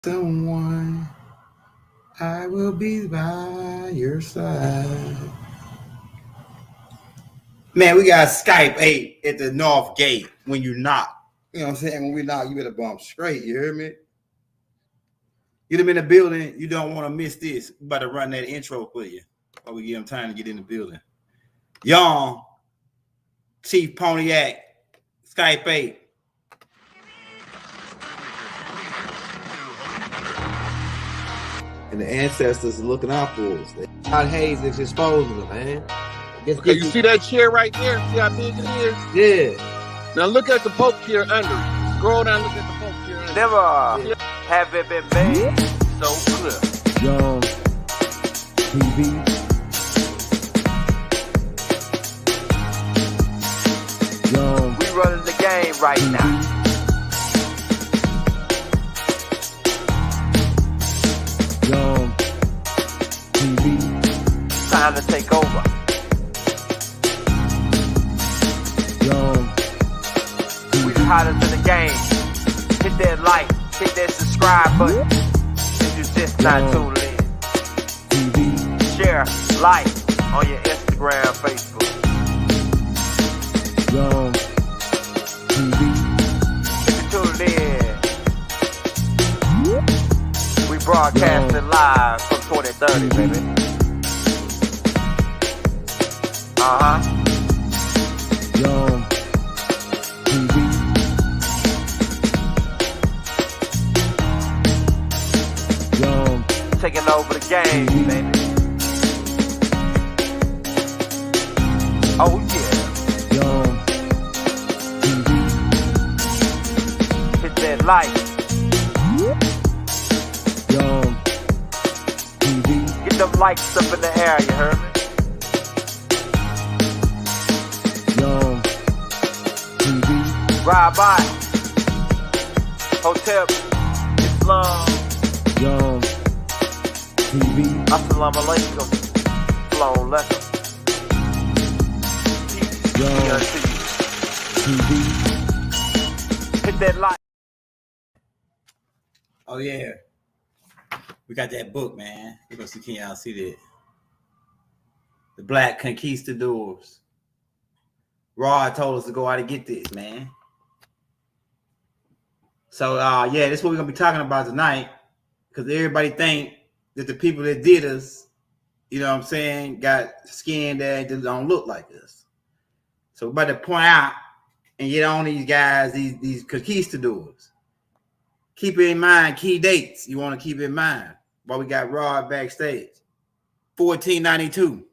Someone, I will be by your side. Man, we got Skype 8 at the North Gate when you knock. You know what I'm saying? When we knock, you better bump straight. You hear me? Get them in the building. You don't want to miss this. We about to run that intro for you while we give them time to get in the building. Young, Chief Pontiac, Skype 8. And the ancestors are looking out for us. Todd Hayes is exposing them, man. Okay, you see that chair right there? See how big it is? Yeah. Now look at the Pope chair under it. Scroll down, look at the Pope chair under Never have it been made so clear. Young TV. Young. We running the game right now. Young TV. Time to take over. Young We the hottest in the game. Hit that like, hit that subscribe button. If you just not tuned in. TV. Share, like on your Instagram, Facebook. Young TV. If you tuned in, we broadcasting live from 2030, baby. Young TV. Young Taking over the game, baby. Oh yeah. Young TV. Hit that like. Young TV. Get them likes up in the air, you heard me? Young TV. Ride by. Hotel Islam. Young TV. Assalamu alaikum. Shalom alaikum. Peace be Yo. unto you. TV. Hit that like. Oh, yeah. We got that book, man. We're going to see, can y'all see that? The Black Conquistadors. Rod told us to go out and get this, man. So, yeah, this is what we're going to be talking about tonight. Because everybody think that the people that did us, you know what I'm saying, got skin that don't look like us. So we're about to point out and get on these guys, these conquistadors. Keep in mind key dates you want to keep in mind while we got Rod backstage. 1492.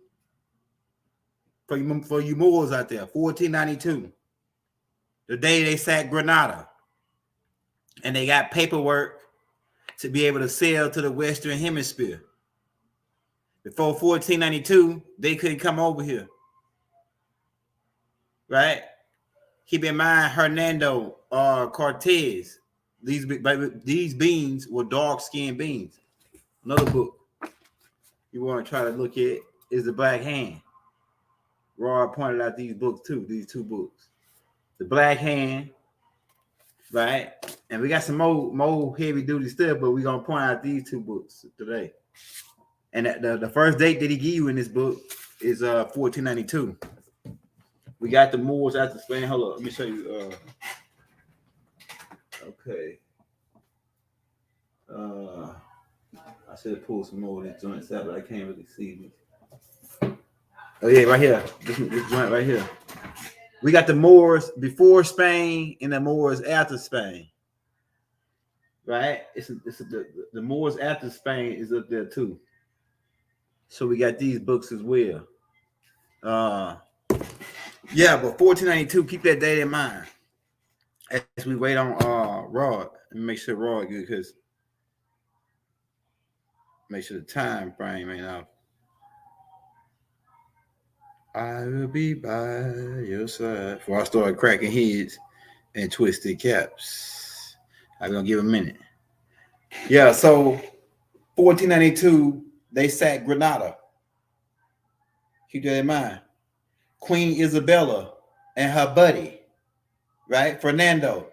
For you Moors out there, 1492. The day they sacked Grenada. And they got paperwork to be able to sail to the Western Hemisphere. Before 1492, they couldn't come over here. Right? Keep in mind Hernando Cortez. These beans were dark-skinned beans. Another book you want to try to look at is The Black Hand. Rod pointed out these books too, these two books. The Black Hand, right? And we got some more heavy-duty stuff, but we're going to point out these two books today. And the first date that he gave you in this book is 1492. We got the Moors after Spain. Hold on, let me show you. Okay. I should have pulled some more of these joints out, but I can't really see them. Oh yeah, right here. This joint right here. We got the Moors before Spain and the Moors after Spain. Right? It's the Moors after Spain is up there too. So we got these books as well. Yeah, but 1492, keep that date in mind as we wait on Rod and make sure Rod good, because make sure the time frame ain't off. I will be by your side before I start cracking heads and twisted caps. I'm gonna give a minute. Yeah, so 1492, they sacked Grenada. Keep that in mind. Queen Isabella and her buddy, right? Fernando,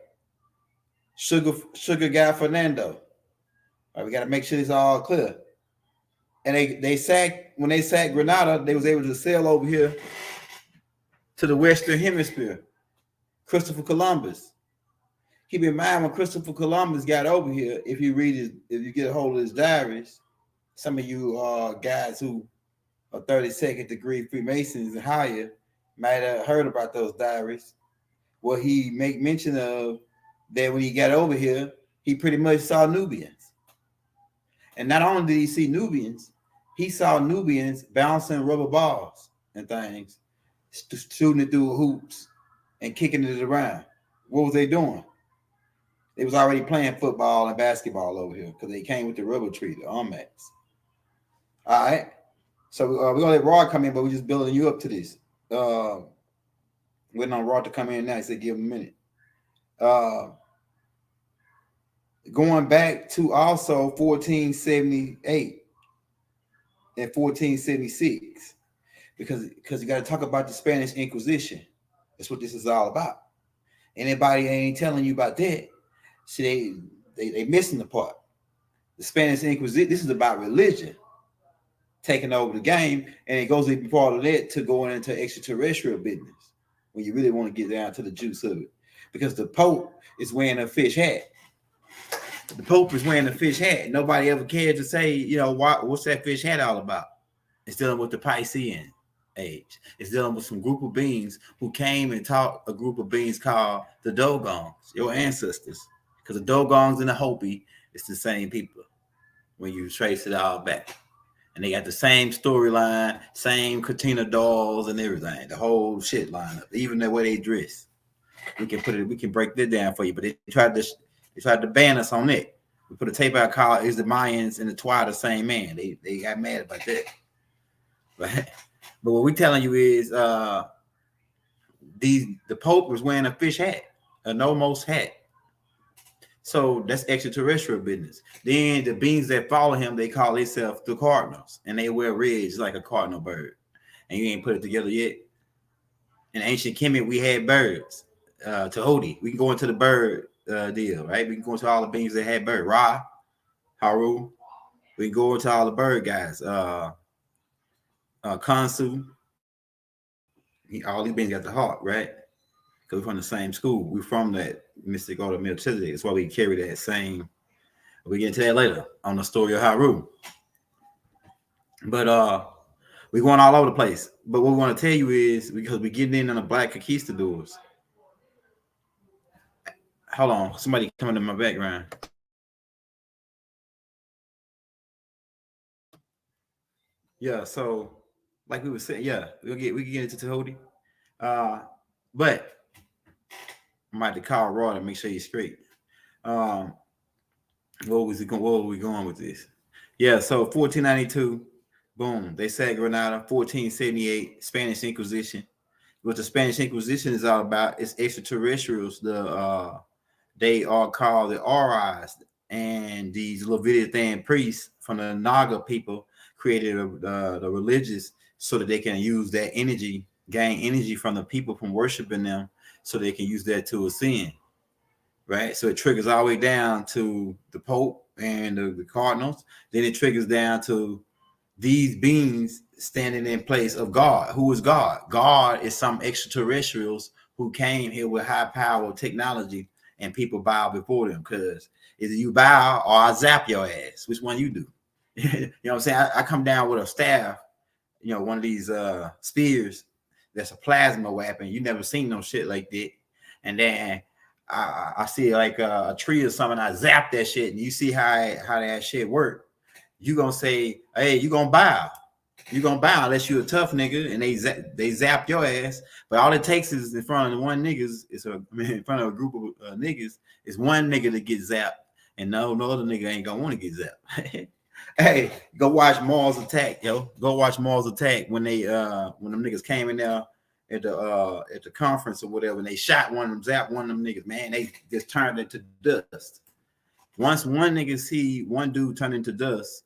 sugar guy Fernando. All right, we got to make sure it's all clear. And when they sacked Grenada, they was able to sail over here to the Western Hemisphere. Christopher Columbus. Keep in mind when Christopher Columbus got over here, if you get a hold of his diaries, some of you guys who are 32nd degree Freemasons and higher might have heard about those diaries. Well, he make mention of that when he got over here, he pretty much saw Nubians. And not only did he see Nubians, he saw Nubians bouncing rubber balls and things, shooting it through hoops and kicking it around. What was they doing? They was already playing football and basketball over here because they came with the rubber tree, the Armax. All right. So we're going to let Rod come in, but we're just building you up to this. Waiting on Rod to come in now. He said give him a minute. Going back to also 1478 and 1476, because you got to talk about the Spanish Inquisition. That's what this is all about. Anybody ain't telling you about that, see, they missing the part. The Spanish Inquisition, this is about religion taking over the game, and it goes even part of that to going into extraterrestrial business when you really want to get down to the juice of it. Because the Pope is wearing a fish hat. The Pope is wearing a fish hat. Nobody ever cared to say, what's that fish hat all about? It's dealing with the Piscean age. It's dealing with some group of beings who came and taught a group of beings called the Dogons, your ancestors. Because the Dogons and the Hopi, it's the same people when you trace it all back. And they got the same storyline, same Katina dolls and everything, the whole shit lineup, even the way they dress. We can break that down for you, but they tried to ban us on it. We put a tape out called "Is the Mayans and the Twa the Same Man?" They got mad about that. But what we're telling you is the Pope was wearing a fish hat, a no-most hat. So that's extraterrestrial business. Then the beings that follow him, they call themselves the Cardinals, and they wear red just like a cardinal bird. And you ain't put it together yet. In ancient Kemet, we had birds. Tehodi, we can go into the bird deal, right? We can go into all the beings that had bird. Ra, Haru. We can go into all the bird guys. Kansu. All these beings got the heart, right? Because we're from the same school. We're from that mystic order of Melchizedek. That's why we carry that same. We'll get into that later on the story of Haru. But we're going all over the place. But what we want to tell you is, because we're getting in on the Black Conquistadors. Hold on, somebody coming in my background. Yeah, so like we were saying, yeah, we can get into Tehodi. But I might have to call Rod and make sure he's straight. Where were we going with this? Yeah, so 1492, boom, they sacked Granada. 1478, Spanish Inquisition. What the Spanish Inquisition is all about is extraterrestrials. They are called the Aurais, and these Leviathan priests from the Naga people created the religious so that they can use that energy, gain energy from the people from worshiping them, so they can use that to ascend, right? So it triggers all the way down to the Pope and the Cardinals. Then it triggers down to these beings standing in place of God. Who is God? God is some extraterrestrials who came here with high power technology, and people bow before them, because either you bow or I zap your ass. Which one you do? You know what I'm saying? I come down with a staff, one of these spears that's a plasma weapon. You never seen no shit like that. And then I see like a tree or something, I zap that shit, and you see how that shit work. You gonna say, hey, you gonna bow. You gonna bow unless you a tough nigga, and they zap your ass. But all it takes is in front of one niggas, in front of a group of niggas, is one nigga to get zapped, and no other nigga ain't gonna want to get zapped. Hey, go watch Mars Attack, yo. Go watch Mars Attack when them niggas came in there at the conference or whatever, and they shot one of them, zapped one of them niggas. Man, they just turned into dust. Once one nigga see one dude turn into dust,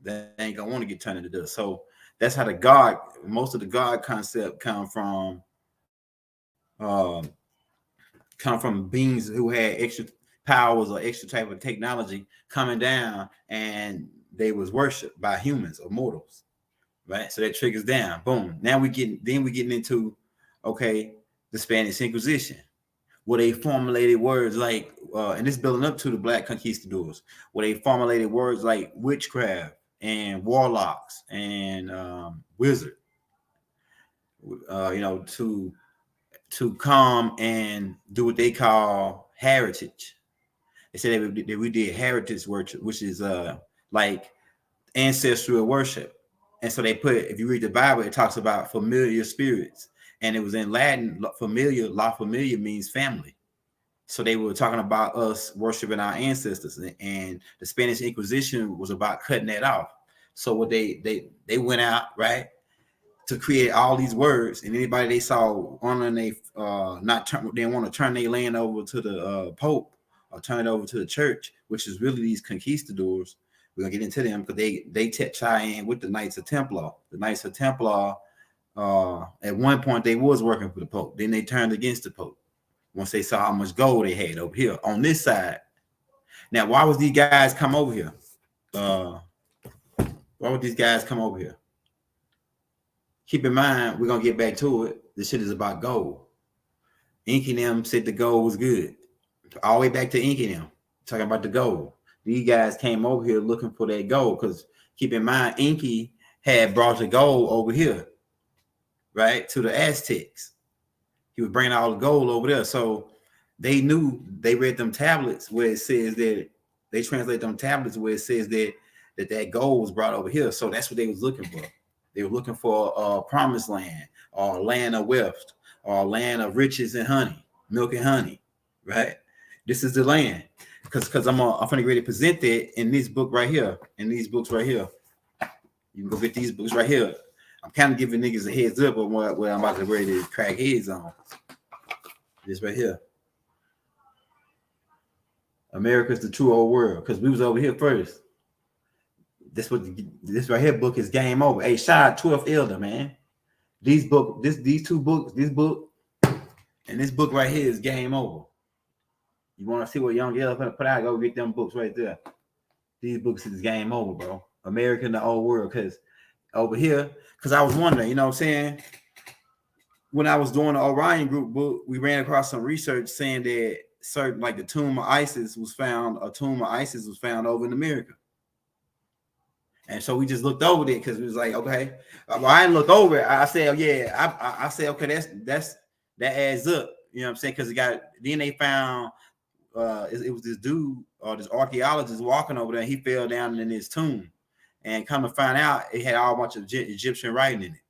they ain't gonna want to get turned into dust. So that's how most of the God concept come from beings who had powers or extra type of technology coming down, and they was worshipped by humans or mortals, right? So that triggers down. Boom. Now we getting into, okay, the Spanish Inquisition, where they formulated words like, and this building up to the Black Conquistadors, where they formulated words like witchcraft and warlocks and wizard, to come and do what they call heritage. They said that we did heritage worship, which is like ancestral worship. And so they put, if you read the Bible, it talks about familiar spirits, and it was in Latin. Familiar, la familia means family. So they were talking about us worshiping our ancestors, and the Spanish Inquisition was about cutting that off. So what they went out, right, to create all these words, and anybody they saw on they they want to turn their land over to the Pope or turn it over to the church, which is really these conquistadors. We're gonna get into them because they tie in with the Knights of Templar. The Knights of Templar, at one point they was working for the Pope. Then they turned against the Pope once they saw how much gold they had over here on this side. Now, why was these guys come over here? Why would these guys come over here? Keep in mind, we're gonna get back to it. This shit is about gold. Inky and them said the gold was good. All the way back to Inky and them, talking about the gold. These guys came over here looking for that gold, because keep in mind, Inky had brought the gold over here, right, to the Aztecs. He was bringing all the gold over there. So they knew, they read them tablets where it says that, they translate them tablets where it says that gold was brought over here. So that's what they was looking for. They were looking for a promised land, or land of wealth, or land of riches and honey, milk and honey, right? This is the land. Because I'm going to ready to present that in this book right here, in these books right here. You can go get these books right here. I'm kind of giving niggas a heads up on what I'm about to ready to crack heads on. This right here. America's the true old world, because we was over here first. This right here book is game over. Hey, shout out 12th Elder, man. These book, these two books, this book and this book right here is game over. You want to see what Young Elder put out? Go get them books right there. These books is game over, bro. America and the old world, because over here, because I was wondering, you know what I'm saying? When I was doing the Orion Group book, we ran across some research saying that certain, like the tomb of Isis was found, over in America. And so we just looked over it because we was like, okay. Well, I didn't look over it. I said, yeah, I said, okay, that adds up. You know what I'm saying? Because then they found it was this dude or this archaeologist walking over there. He fell down in his tomb, and come to find out, it had all a bunch of Egyptian writing in it.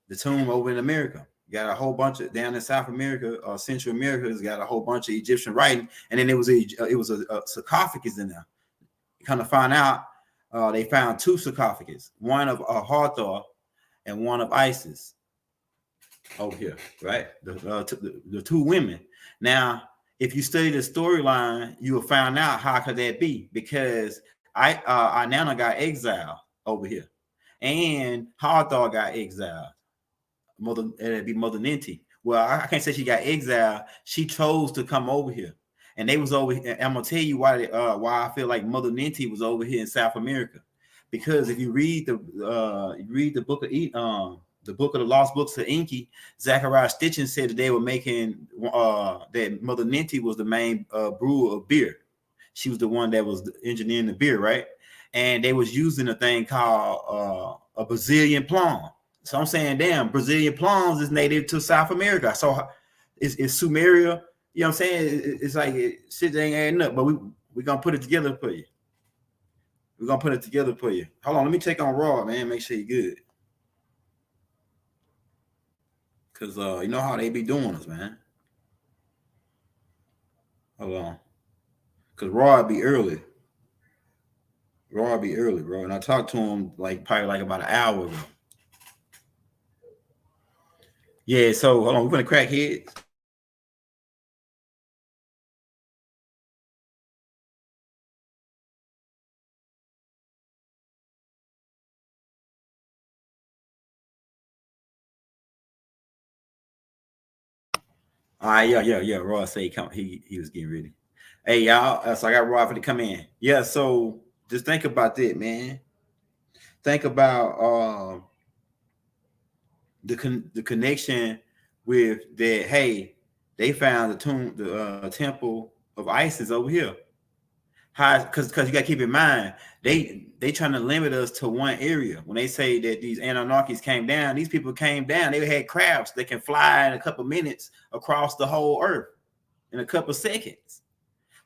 The tomb over in America got a whole bunch of, down in South America or Central America, has got a whole bunch of Egyptian writing, and then it was a sarcophagus in there. Come to find out, they found two sarcophagus, one of Hathor and one of Isis over here, right? The two women. Now, if you study the storyline, you will find out how could that be, because Nana got exiled over here, and Hathor got exiled. It'd be Mother Ninti. Well, I can't say she got exiled. She chose to come over here. And they was over here. I'm gonna tell you why I feel like Mother Ninti was over here in South America, because if you read the book of the Lost Books of Inky, Zachariah Stitchin said that they were making that Mother Ninti was the main brewer of beer. She was the one that was engineering the beer, right? And they was using a thing called a Brazilian plum. So I'm saying, damn, Brazilian plums is native to South America. So it's Sumeria. You know what I'm saying? It's like shit ain't adding up, but we're gonna put it together for you. We're gonna put it together for you. Hold on, let me check on Raw, man. Make sure you're good. Cause you know how they be doing us, man. Hold on. Cause Raw be early. Raw be early, bro. And I talked to him probably about an hour ago. Yeah, so hold on, we're gonna crack heads. All right, yeah. Ross said he was getting ready. Hey y'all, so I got Rob to come in. Yeah, so just think about that, man. Think about the connection with that. Hey, they found the temple of Isis over here. How? Because you got to keep in mind they trying to limit us to one area. When they say that these Anunnakis came down, these people came down. They had crafts that can fly in a couple minutes across the whole earth in a couple seconds.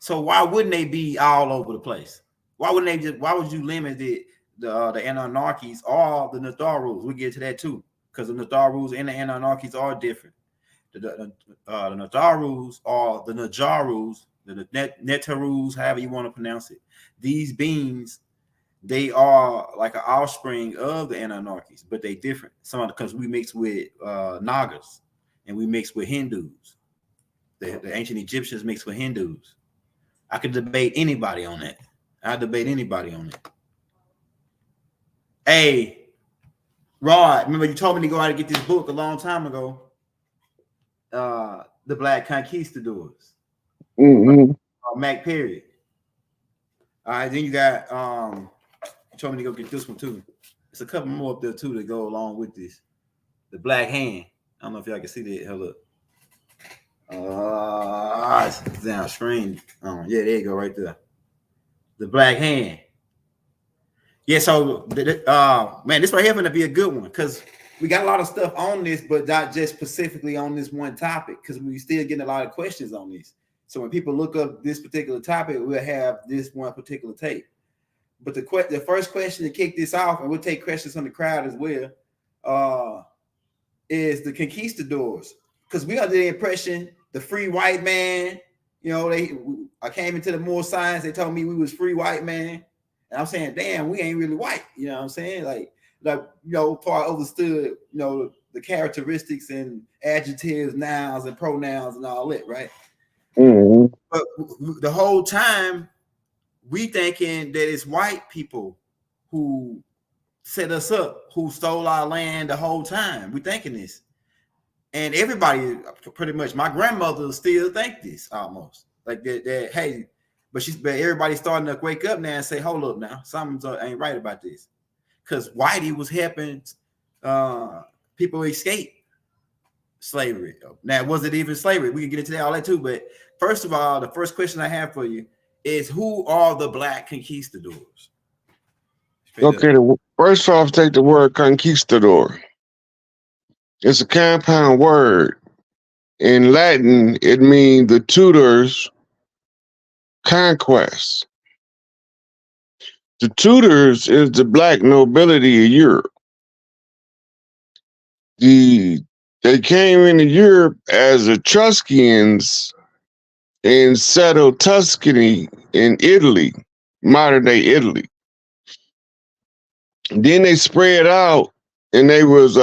So why wouldn't they be all over the place? Why wouldn't they just? Why would you limit the Anunnakis or the Natharus? We get to that too, because the Natharus and the Anunnakis are different. The Natharus or the Najarus, the Netarus, however you want to pronounce it. These beings, they are like an offspring of the Anunnakis, but they different. Some because we mix with Nagas and we mix with Hindus. The ancient Egyptians mixed with Hindus. I could debate anybody on that. I debate anybody on that. Hey, Rod, remember you told me to go out and get this book a long time ago. The Black Conquistadors. Mac Perry. All right, then you got you told me to go get this one too. There's a couple more up there too that go along with this. The Black Hand. I don't know if y'all can see that. Hold up. It's down screen. Yeah, there you go, right there. The Black Hand. Yeah, so man, this right here gonna be a good one because we got a lot of stuff on this, but not just specifically on this one topic, because we still getting a lot of questions on this. So when people look up this particular topic, we'll have this one particular tape. But the first question to kick this off, and we'll take questions from the crowd as well, is the conquistadors. Because we under the impression the free white man, you know, I came into the Moore Science, they told me we was free white man. And I'm saying, damn, we ain't really white. You know what I'm saying? Like you know, far understood, you know, the characteristics and adjectives, nouns, and pronouns and all that, right? Mm-hmm. But the whole time we thinking that it's white people who set us up, who stole our land the whole time. We thinking this. And everybody, pretty much, my grandmother still think this almost like that. Hey, but everybody's starting to wake up now and say, "Hold up, now something ain't right about this," because Whitey was helping people escape slavery. Now, was it even slavery? We can get into all that too. But first of all, the first question I have for you is, who are the Black Conquistadors? Okay, first off, take the word conquistador. It's a compound word. In Latin, it means the Tudors' conquest. The Tudors is the black nobility of Europe. They came into Europe as Etruscans and settled Tuscany in Italy, modern day Italy. Then they spread out, and they was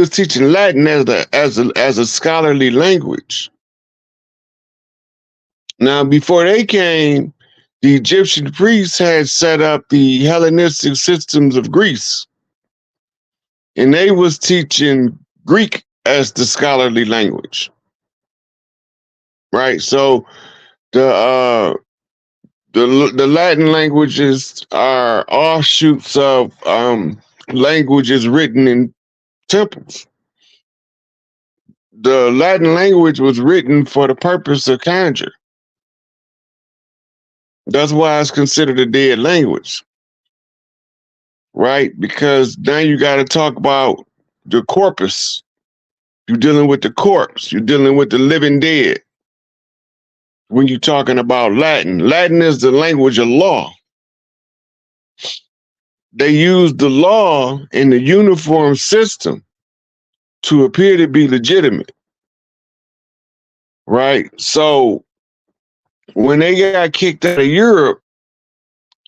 teaching Latin as a scholarly language. Now, before they came, the Egyptian priests had set up the Hellenistic systems of Greece, and they was teaching Greek as the scholarly language. Right? So the Latin languages are offshoots of languages written in temples. The Latin language was written for the purpose of conjure. That's why it's considered a dead language, right? Because now you got to talk about the corpus. You're dealing with the corpse. You're dealing with the living dead. When you're talking about Latin, Latin is the language of law. They use the law in the uniform system to appear to be legitimate, right? So when they got kicked out of Europe,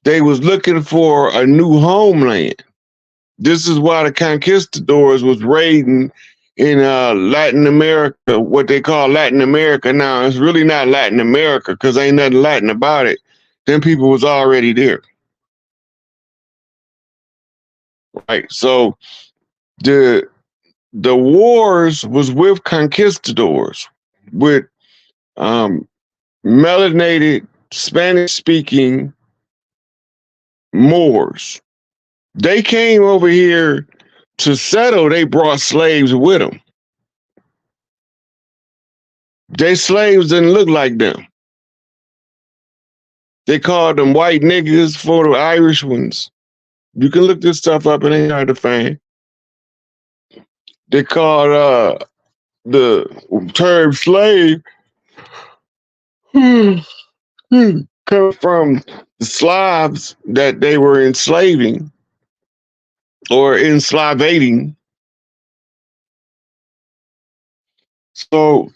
they was looking for a new homeland. This is why the conquistadors was raiding in Latin America, what they call Latin America now. It's really not Latin America because ain't nothing Latin about it. Them people was already there. Right. So the the wars was with conquistadors, with melanated Spanish-speaking Moors. They came over here to settle. They brought slaves with them. Their slaves didn't look like them. They called them white niggas for the Irish ones. You can look this stuff up, it ain't hard to find. They called the term slave come from the Slavs that they were enslaving or enslaving. So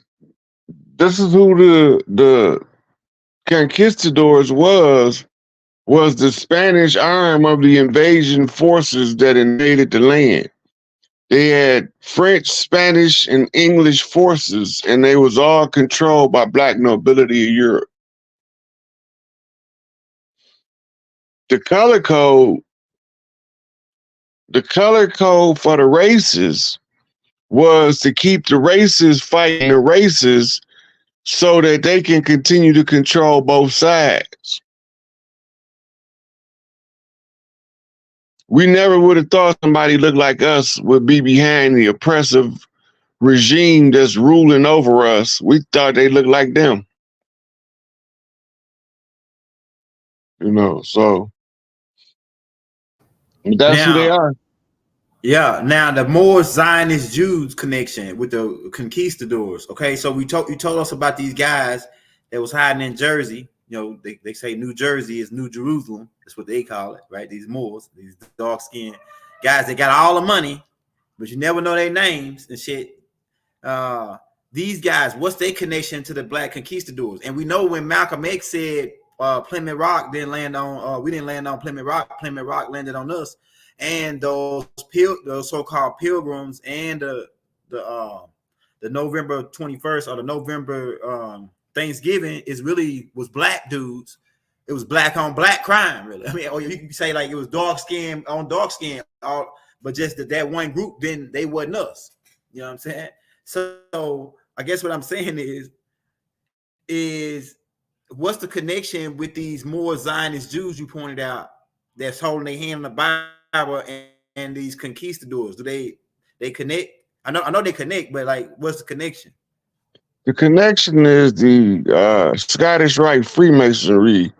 this is who the conquistadors was the Spanish arm of the invasion forces that invaded the land. They had French, Spanish, and English forces, and they was all controlled by black nobility of Europe. The color code for the races was to keep the races fighting the races so that they can continue to control both sides. We never would have thought somebody looked like us would be behind the oppressive regime that's ruling over us. We thought they looked like them. You know, so that's who they are. Yeah. Now the more Zionist Jews connection with the conquistadors. Okay, so you told us about these guys that was hiding in Jersey. You know, they say New Jersey is New Jerusalem. That's what they call it, right? These Moors, these dark-skinned guys, they got all the money, but you never know their names and shit. These guys, what's their connection to the Black Conquistadors? And we know when Malcolm X said Plymouth Rock didn't land on, we didn't land on Plymouth Rock landed on us. And those so-called pilgrims and the November 21st or the November Thanksgiving was black dudes. It was black on black crime, really. I mean, or you can say like it was dark skin on dark skin, but just that one group, then they wasn't us. You know what I'm saying? So I guess what I'm saying is what's the connection with these more Zionist Jews you pointed out that's holding their hand on the Bible and these conquistadors? Do they connect? I know they connect, but like, what's the connection? The connection is the Scottish Rite Freemasonry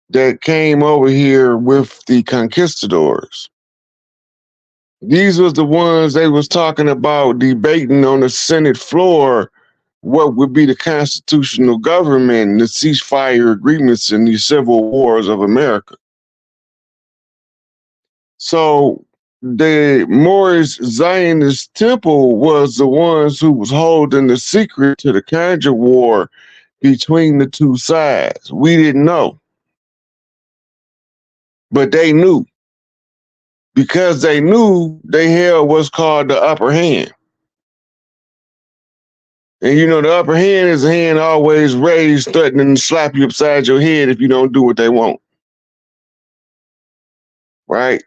that came over here with the conquistadors. These was the ones they was talking about debating on the Senate floor what would be the constitutional government, the ceasefire agreements in the civil wars of America. So the Moorish Zionist temple was the ones who was holding the secret to the conjure war between the two sides. We didn't know, but they knew. Because they knew, they held what's called the upper hand. And you know, the upper hand is a hand always raised, threatening to slap you upside your head if you don't do what they want. Right?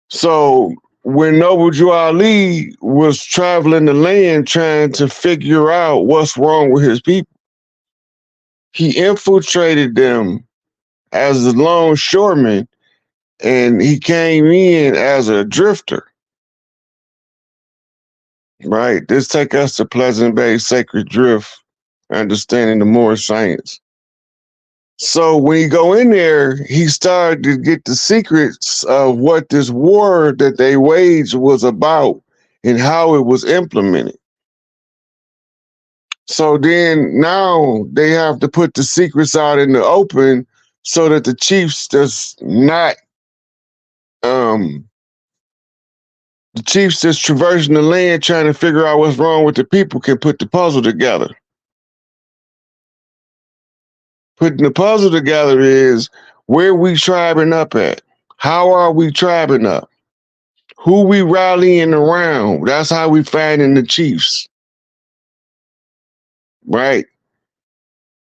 So when Noble Drew Ali was traveling the land trying to figure out what's wrong with his people, he infiltrated them as a longshoreman, and he came in as a drifter. Right. This take us to Pleasant Bay Sacred Drift, understanding the Moorish science. So when he go in there, he started to get the secrets of what this war that they waged was about and how it was implemented. So then now they have to put the secrets out in the open so that the chiefs that's not the chiefs that's traversing the land trying to figure out what's wrong with the people can put the puzzle together. Putting the puzzle together is where we tribing up at. How are we tribing up? Who we rallying around? That's how we finding the chiefs. Right?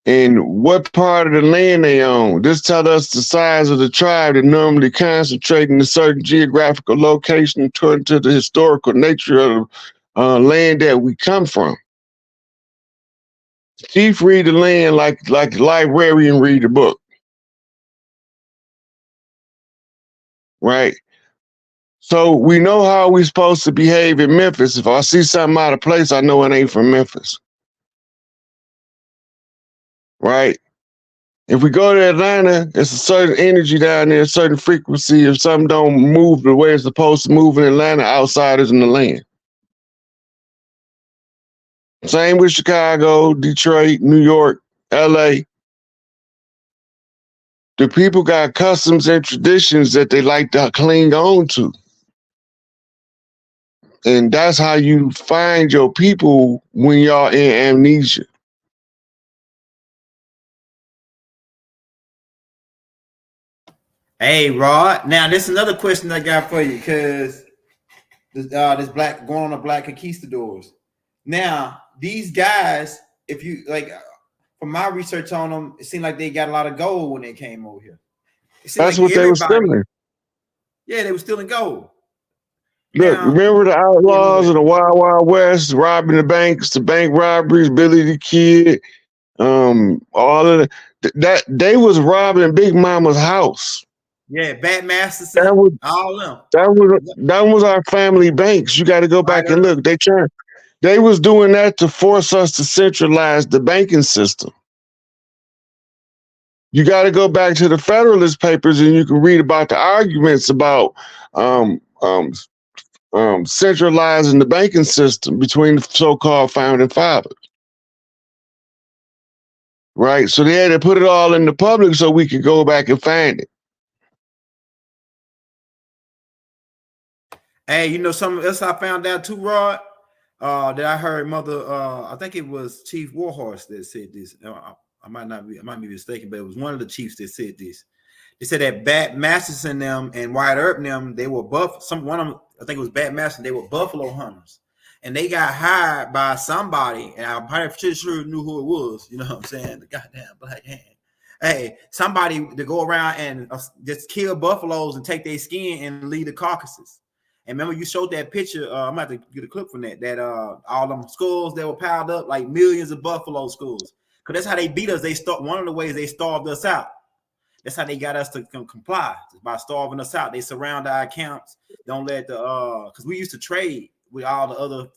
And what part of the land they own. This tells us the size of the tribe that normally concentrate in a certain geographical location according to the historical nature land that we come from. Chief read the land like the librarian read the book, right? So we know how we supposed to behave in Memphis. If I see something out of place, I know it ain't from Memphis, right? If we go to Atlanta, it's a certain energy down there, a certain frequency. If something don't move the way it's supposed to move in Atlanta, outsiders in the land. Same with Chicago, Detroit, New York, LA. The people got customs and traditions that they like to cling on to. And that's how you find your people when y'all in amnesia. Hey, Rod. Now, this is another question I got for you because this black going on the Black Conquistadors. Now, these guys, if you like, from my research on them, it seemed like they got a lot of gold when they came over here. That's what they were stealing. Yeah, they were stealing gold. Look, Now, remember the outlaws of the Wild Wild West, robbing the banks, the bank robberies, Billy the Kid, all of that they was robbing Big Mama's house. Yeah, Bat Masterson, all them. That was our family banks. You got to go back and look. They was doing that to force us to centralize the banking system. You got to go back to the Federalist Papers and you can read about the arguments about centralizing the banking system between the so-called founding fathers. Right? So they had to put it all in the public so we could go back and find it. Hey, you know something else I found out too, Rod? That I heard Mother, I think it was Chief Warhorse that said this. I might be mistaken, but it was one of the chiefs that said this. They said that Bat Masterson them and Wyatt Earp them, they were one of them, I think it was Bat Masterson, they were buffalo hunters. And they got hired by somebody, and I'm pretty sure knew who it was, you know what I'm saying? The goddamn black hand. Hey, somebody to go around and just kill buffaloes and take their skin and lead the carcasses. And remember, you showed that picture. I'm about to get a clip from that all them skulls that were piled up, like millions of buffalo skulls. Because that's how they beat us. One of the ways they starved us out. That's how they got us to comply, by starving us out. They surround our accounts. Don't let because we used to trade with all the other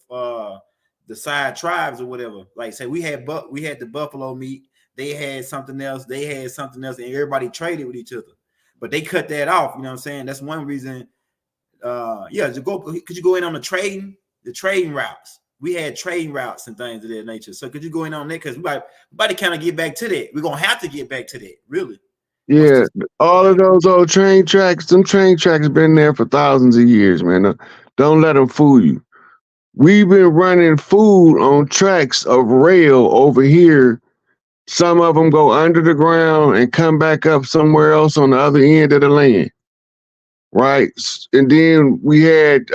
the side tribes or whatever. Like say we had the buffalo meat. They had something else. They had something else, and everybody traded with each other. But they cut that off. You know what I'm saying? That's one reason. Could you go in on the trading routes? We had trading routes and things of that nature. So could you go in on that? Because we about to kind of get back to that. We're gonna have to get back to that, really. Yeah, all of those old train tracks, them train tracks been there for thousands of years, man. Don't let them fool you. We've been running food on tracks of rail over here. Some of them go under the ground and come back up somewhere else on the other end of the land. Right. And then we had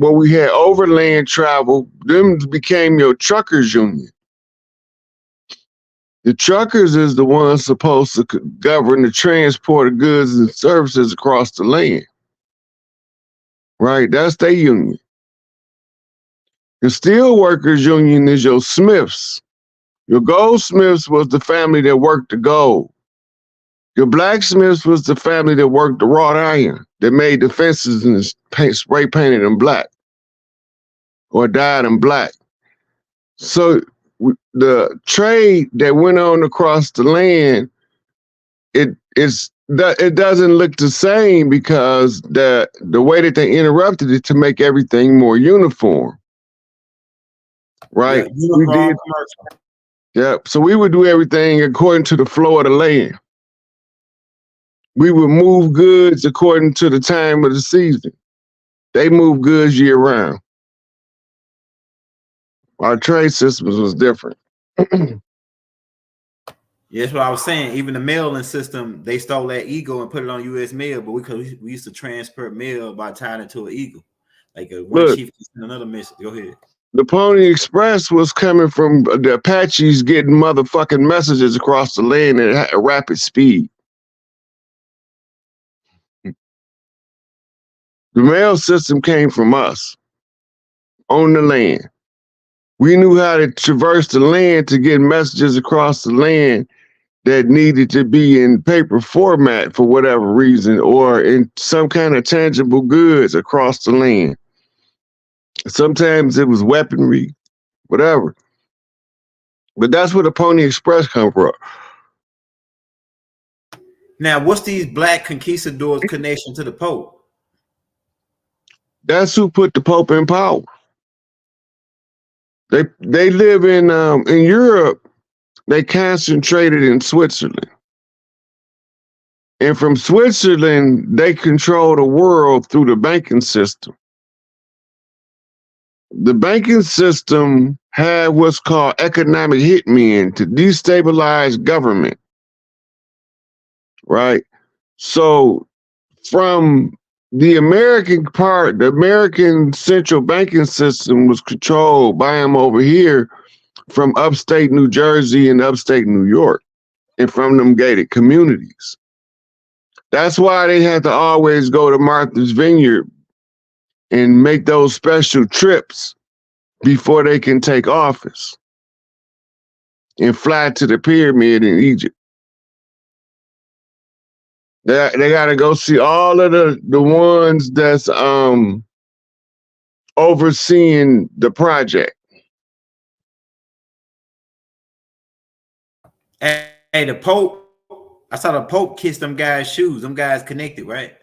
overland travel, them became your truckers union. The truckers is the ones supposed to govern the transport of goods and services across the land. Right? That's their union. The steel workers union is your smiths. Your goldsmiths was the family that worked the gold. Your blacksmiths was the family that worked the wrought iron, that made the fences and spray painted them black or dyed them black. So the trade that went on across the land, it doesn't look the same because the way that they interrupted it to make everything more uniform. Right? Yeah, uniform commercial. Yep. So we would do everything according to the flow of the land. We would move goods according to the time of the season. They move goods year round. Our trade systems was different. Yeah, that's what I was saying. Even the mailing system, they stole that eagle and put it on U.S. mail, but we used to transfer mail by tying it to an eagle. Like one chief sent another message. Go ahead. The Pony Express was coming from the Apaches getting motherfucking messages across the land at a rapid speed. The mail system came from us. on the land. We knew how to traverse the land to get messages across the land that needed to be in paper format for whatever reason, or in some kind of tangible goods across the land. Sometimes it was weaponry, whatever. But that's where the Pony Express come from. Now, what's these Black Conquistadors' connection to the Pope? That's who put the Pope in power. They live in Europe. They concentrated in Switzerland. And from Switzerland, they control the world through the banking system. The banking system had what's called economic hitmen to destabilize government, right? So from the American part, the American central banking system was controlled by them over here from upstate New Jersey and upstate New York and from them gated communities. That's why they had to always go to Martha's Vineyard and make those special trips before they can take office and fly to the pyramid in Egypt. They got to go see all of the ones that's overseeing the project. Hey, the Pope, I saw the Pope kiss them guys' shoes. Them guys connected, right?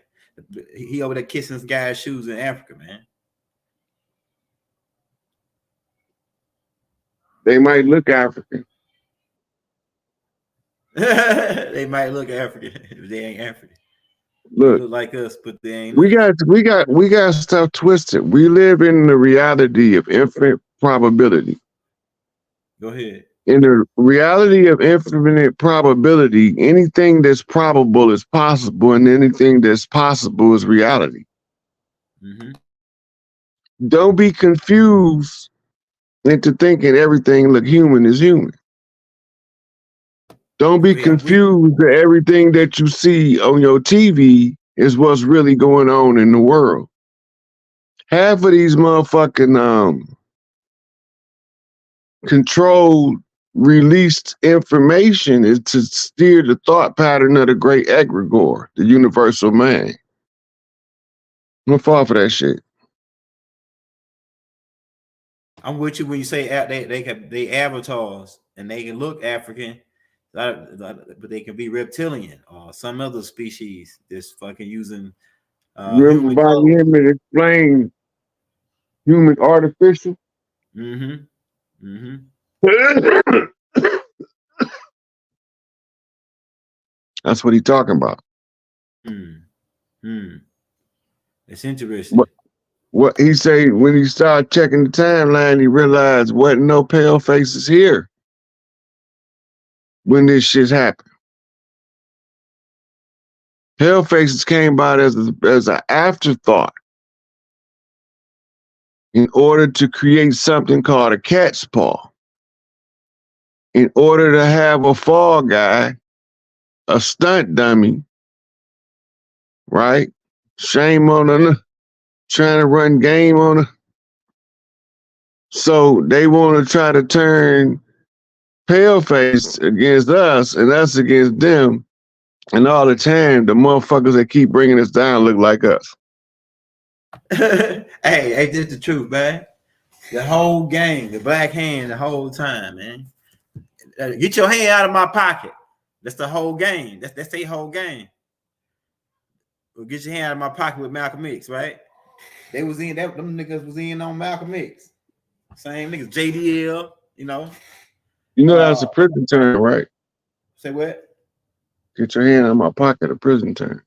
He over there kissing some guys' shoes in Africa, man. They might look African. They might look African if they ain't African. Look, they look like us, but they ain't. We got stuff twisted. We live in the reality of infinite probability. Go ahead. In the reality of infinite probability, anything that's probable is possible, and anything that's possible is reality. Mm-hmm. Don't be confused into thinking everything look human is human. Don't be confused that everything that you see on your TV is what's really going on in the world. Half of these motherfucking controlled, released information is to steer the thought pattern of the great egregore, the universal mind. I'm gonna fall for that shit. I'm with you when you say they avatars and they can look African, but they can be reptilian or some other species that's fucking using human By him it explained human artificial. Mm-hmm. Mm-hmm. That's what he's talking about. It's interesting. What he say when he started checking the timeline, he realized wasn't no pale faces here when this shit happened. Pale faces came about as an afterthought in order to create something called a cat's paw. In order to have a fall guy, a stunt dummy, right? Shame on her, trying to run game on her. So they want to try to turn Paleface against us and us against them. And all the time, the motherfuckers that keep bringing us down look like us. Hey, this is the truth, man. The whole game, the black hand, the whole time, man. Get your hand out of my pocket. That's the whole game. That's the whole game. Well, get your hand out of my pocket with Malcolm X, right? They was in that. Them niggas was in on Malcolm X. Same niggas, JDL. You know. You know that's a prison term, right? Say what? Get your hand out of my pocket, a prison term.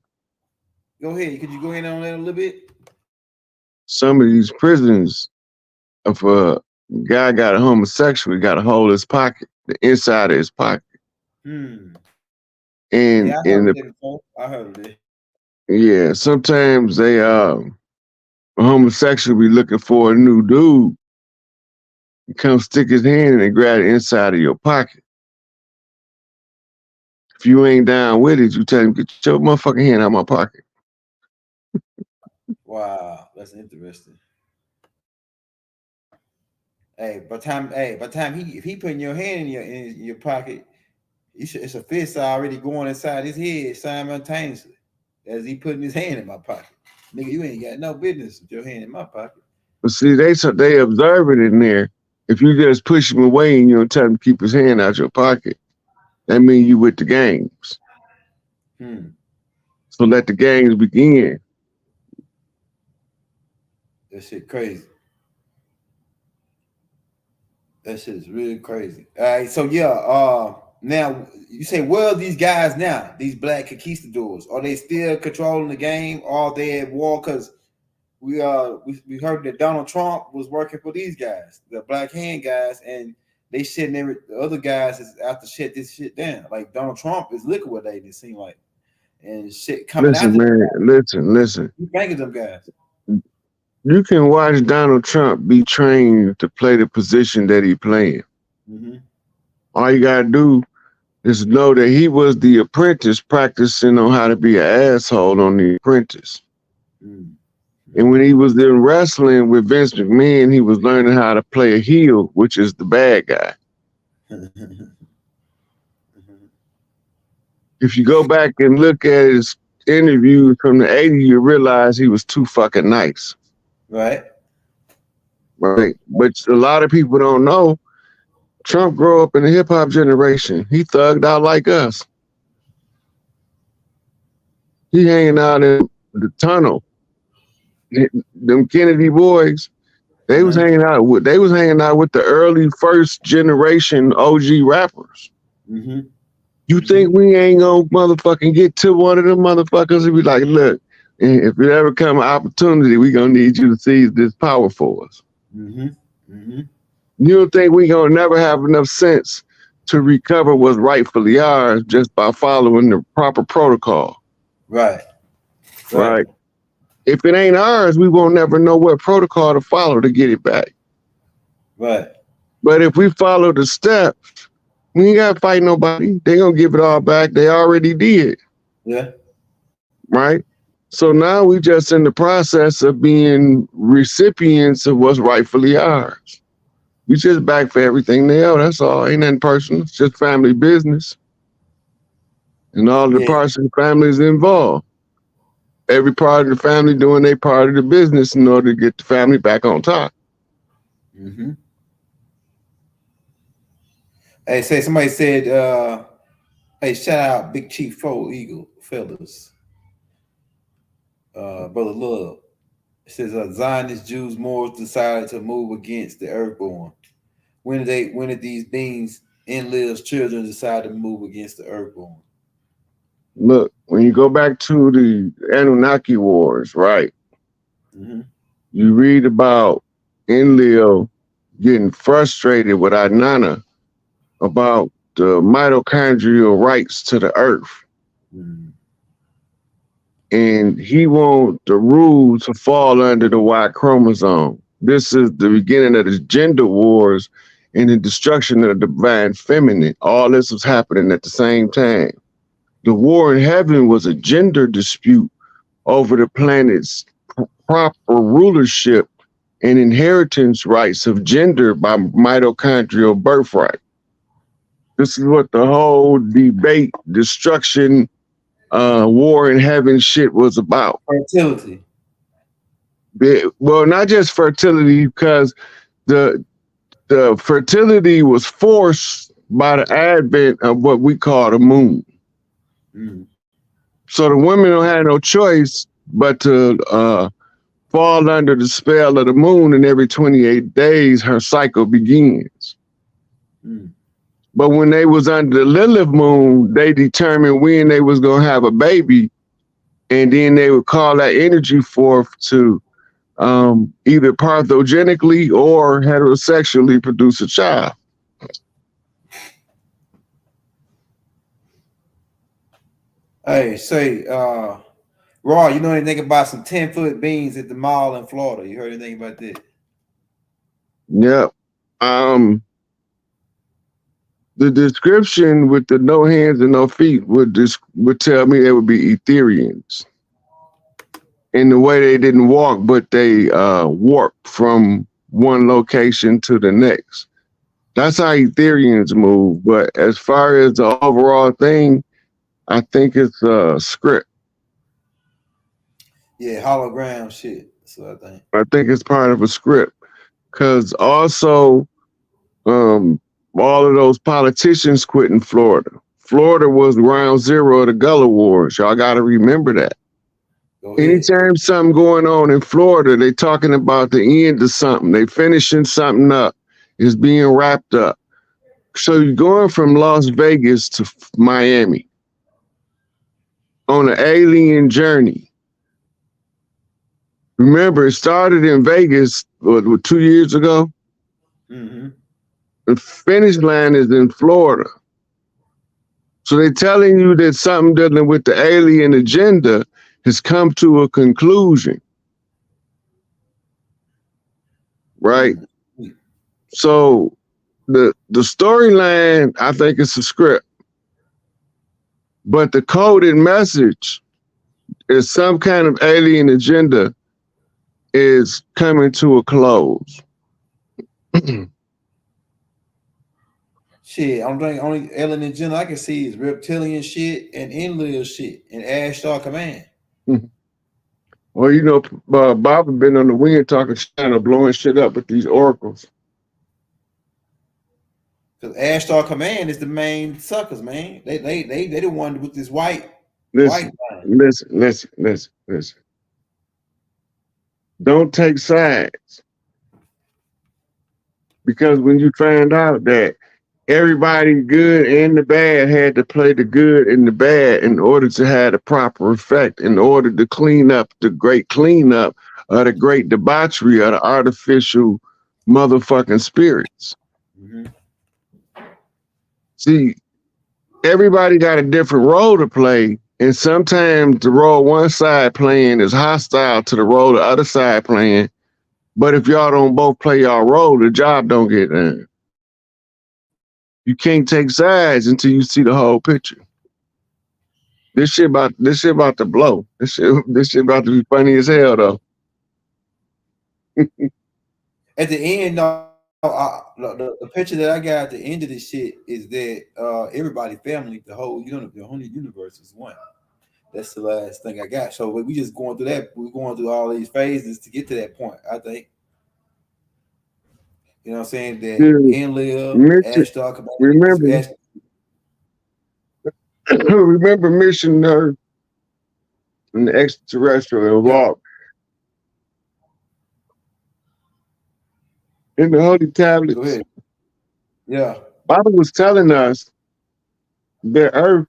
Go ahead. Could you go in on that a little bit? Some of these prisons, if a guy got a homosexual, he got to hold his pocket, the inside of his pocket. And yeah, I heard of it. Yeah, sometimes they a homosexual be looking for a new dude. He come stick his hand and grab the inside of your pocket. If you ain't down with it, you tell him, get your motherfucking hand out of my pocket. Wow, that's interesting. by the time if he putting your hand in your pocket, it's a fist already going inside his head simultaneously as he putting his hand in my pocket. Nigga, you ain't got no business with your hand in my pocket. But see, they observe it in there. If you just push him away and you don't tell him to keep his hand out your pocket, that means you with the games. So let the games begin. That shit crazy. That shit is really crazy. All right, so yeah, now you say, where are these guys now? These Black Conquistadors, are they still controlling the game? Or are they at war? Because we heard that Donald Trump was working for these guys, the Black Hand guys, and they shitting the other guys is out to shut this shit down. Like Donald Trump is liquidating, it seems like, and shit coming out. Listen. You think of them guys? You can watch Donald Trump be trained to play the position that he playing. All you gotta do is know that he was the apprentice practicing on how to be an asshole on The Apprentice. And when he was in wrestling with Vince McMahon, he was learning how to play a heel, which is the bad guy. If you go back and look at his interviews from the 80s, you realize he was too fucking nice. Right. But a lot of people don't know Trump grew up in the hip hop generation. He thugged out like us. He hanging out in the tunnel. Them Kennedy boys, they was hanging out with the early first generation OG rappers. You think we ain't gonna motherfucking get to one of them motherfuckers and be like, look, if it ever come an opportunity, we gonna need you to seize this power for us. You don't think we gonna never have enough sense to recover what's rightfully ours just by following the proper protocol? Right. If it ain't ours, we won't never know what protocol to follow to get it back. Right. But if we follow the steps, we ain't gotta fight nobody. They gonna give it all back. They already did. Yeah. Right? So now we just in the process of being recipients of what's rightfully ours. We just back for everything they owe. That's all. Ain't nothing personal. It's just family business. And all the parts of the family is involved. Every part of the family doing their part of the business in order to get the family back on top. Hey, somebody said, hey, shout out Big Chief Fold Eagle fellas. Brother Love. It says Zionist Jews Moors decided to move against the Earthborn. When did these beings Enlil's children decide to move against the Earthborn? Look, when you go back to the Anunnaki Wars, right? You read about Enlil getting frustrated with Inanna about the mitochondrial rights to the earth. And he wants the rule to fall under the Y chromosome. This is the beginning of the gender wars and the destruction of the divine feminine. All this was happening at the same time. The war in heaven was a gender dispute over the planet's proper rulership and inheritance rights of gender by mitochondrial birthright. This is what the whole debate, destruction, war in heaven shit was about. Fertility. Well, not just fertility, because the fertility was forced by the advent of what we call the moon. So the women don't have no choice but to fall under the spell of the moon, and every 28 days her cycle begins. But when they was under the Lilith moon, they determined when they was gonna have a baby, and then they would call that energy forth to either parthogenically or heterosexually produce a child. Hey, say, Raw, you know anything about some 10-foot beans at the mall in Florida? You heard anything about that? Yep. The description with the no hands and no feet would tell me they would be Etherians. In the way they didn't walk, but they warped from one location to the next. That's how Ethereans move. But as far as the overall thing, I think it's a script. Yeah, hologram shit. That's what I think. I think it's part of a script. Because also, all of those politicians quit in Florida. Florida was ground zero of the Gullah Wars. Y'all got to remember that. Anytime something going on in Florida, they talking about the end of something. They finishing something up. It's being wrapped up. So you're going from Las Vegas to Miami on an alien journey. Remember, it started in Vegas, what 2 years ago? Mm-hmm. The finish line is in Florida. So they're telling you that something dealing with the alien agenda has come to a conclusion. Right? Mm-hmm. So the storyline, I think it's a script. But the coded message is some kind of alien agenda is coming to a close. Shit, only alien agenda I can see is reptilian shit and Enlil shit and Ashtar Command. Well, you know, Bob has been on the wind talking China, blowing shit up with these oracles. Because Ashtar Command is the main suckers, man. They the one with this white. Listen. Don't take sides. Because when you find out that everybody good and the bad had to play the good and the bad in order to have the proper effect, in order to clean up the great cleanup of the great debauchery of the artificial motherfucking spirits. Mm-hmm. See, everybody got a different role to play, and sometimes the role one side playing is hostile to the role the other side playing. But if y'all don't both play y'all role, the job don't get done. You can't take sides until you see the whole picture. This shit about to blow. This shit about to be funny as hell though. At the end, the picture that I got at the end of this shit is that everybody family, the whole universe is one. That's the last thing I got. So we just going through that. We're going through all these phases to get to that point, I think. You know what I'm saying? That Enlil, Ashtar Command. Remember Mission Earth and the extraterrestrial involved. In the Holy Tablets. Go ahead. Yeah. Bible was telling us that Earth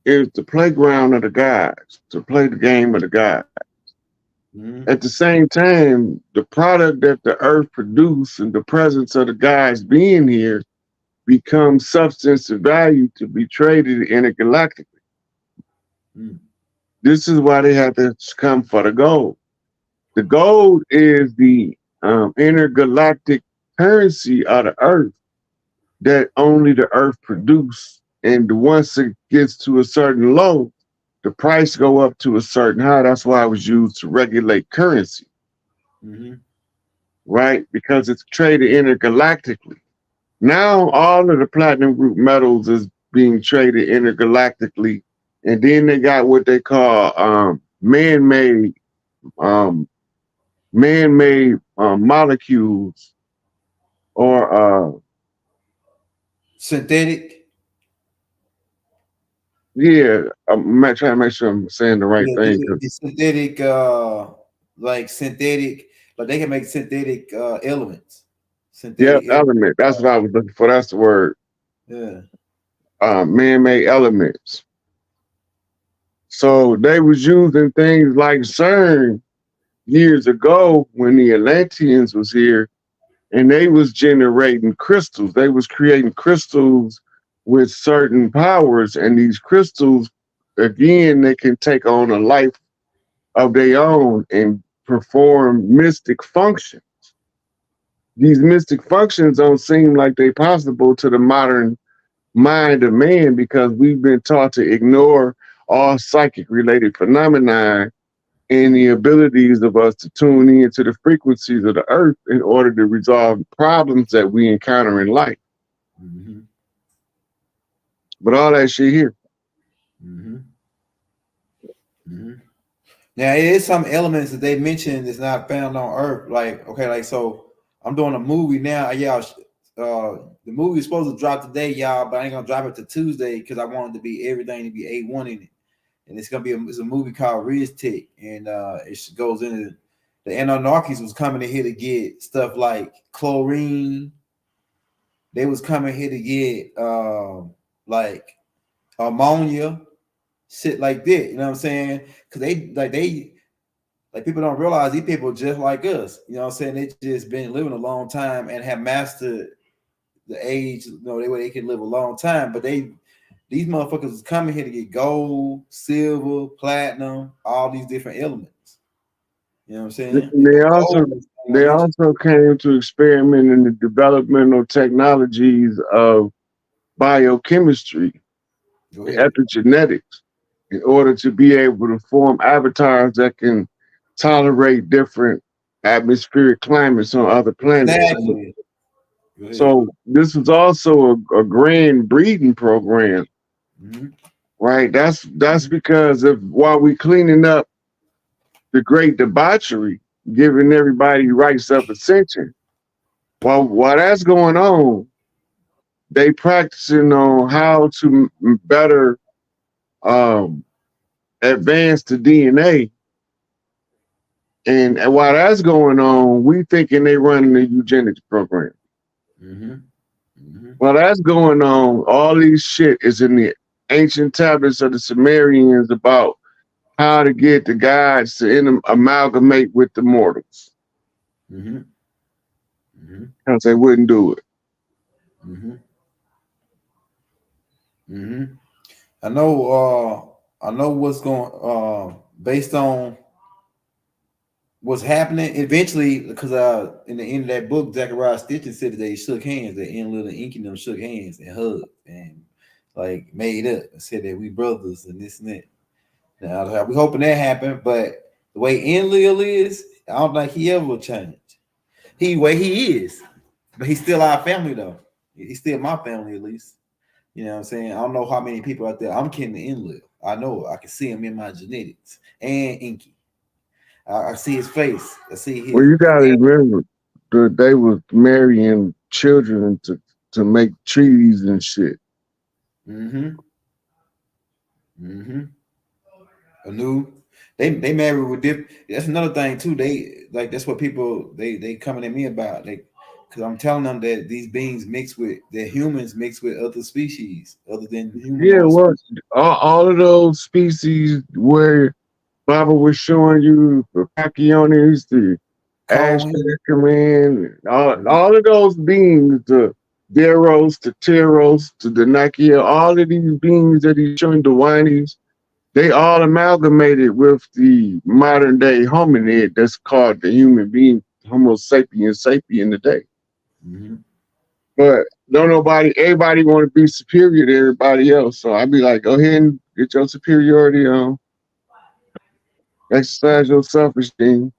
is the playground of the gods, to play the game of the gods. Mm-hmm. At the same time, the product that the Earth produces in the presence of the gods being here becomes substance of value to be traded intergalactically. Mm. This is why they have to come for the gold. The gold is the intergalactic currency of the Earth that only the Earth produces. And once it gets to a certain low, the price go up to a certain high. That's why it was used to regulate currency. Mm-hmm. Right? Because it's traded intergalactically. Now all of the platinum group metals is being traded intergalactically. And then they got what they call man-made molecules or synthetic. Yeah, I'm trying to make sure I'm saying the right thing. The synthetic, but they can make synthetic elements. Synthetic element. That's what I was looking for. That's the word. Yeah. Man-made elements. So they was using things like CERN years ago when the Atlanteans was here, and they was generating crystals. They was creating crystals with certain powers, and these crystals, again, they can take on a life of their own and perform mystic functions. These mystic functions don't seem like they're possible to the modern mind of man because we've been taught to ignore all psychic related phenomena and the abilities of us to tune into the frequencies of the earth in order to resolve problems that we encounter in life. Mm-hmm. But all that shit here. Mm-hmm. Mm-hmm. Now, it is some elements that they mentioned that's not found on Earth. Like, okay, like so, I'm doing a movie now. Y'all, the movie is supposed to drop today, y'all, but I ain't gonna drop it to Tuesday because I wanted to be everything to be A1 in it. And it's gonna be it's a movie called Riz Tech, and it goes into the Anunnakis was coming in here to get stuff like chlorine. They was coming here to get like ammonia, shit like that. You know what I'm saying? Because they people don't realize these people just like us. You know what I'm saying? They just been living a long time and have mastered the age. You know, they can live a long time, but these motherfuckers is coming here to get gold, silver, platinum, all these different elements. You know what I'm saying? They also came to experiment in the developmental technologies of biochemistry, epigenetics, in order to be able to form avatars that can tolerate different atmospheric climates on other planets. Exactly. So this is also a grand breeding program, right? That's because of while we cleaning up the great debauchery, giving everybody rights of ascension. While that's going on, they practicing on how to better advance the DNA. And while that's going on, we thinking they running the eugenics program. While that's going on, all these shit is in the ancient tablets of the Sumerians about how to get the gods to amalgamate with the mortals. Because they wouldn't do it. I know what's going based on what's happening eventually, because in the end of that book, Zachariah Stitchen said that they shook hands, that in little Ink and them shook hands and hugged and like made up and said that we brothers and this and that. Now we hoping that happened, but the way Enlil is, I don't think he ever will change. He is, but he's still our family though. He's still my family at least. You know what I'm saying? I don't know how many people out there. I'm kin to Enlil. I know I can see him in my genetics and Inky. I see his face. I see his. Well, you gotta remember that they was marrying children to make trees and shit. Anu, they married with different. That's another thing too. They like that's what people they coming at me about. Because I'm telling them that these beings humans mix with other species other than humans. Yeah, well, all of those species where Baba was showing you the Pachyonians, the Aztec man, all of those beings, the Deros, the Teros, the Danakia, all of these beings that he's showing, the Winies, they all amalgamated with the modern day hominid that's called the human being, Homo sapiens sapien today. But everybody want to be superior to everybody else. So I'd be like, go ahead and get your superiority on. Exercise your self-esteem.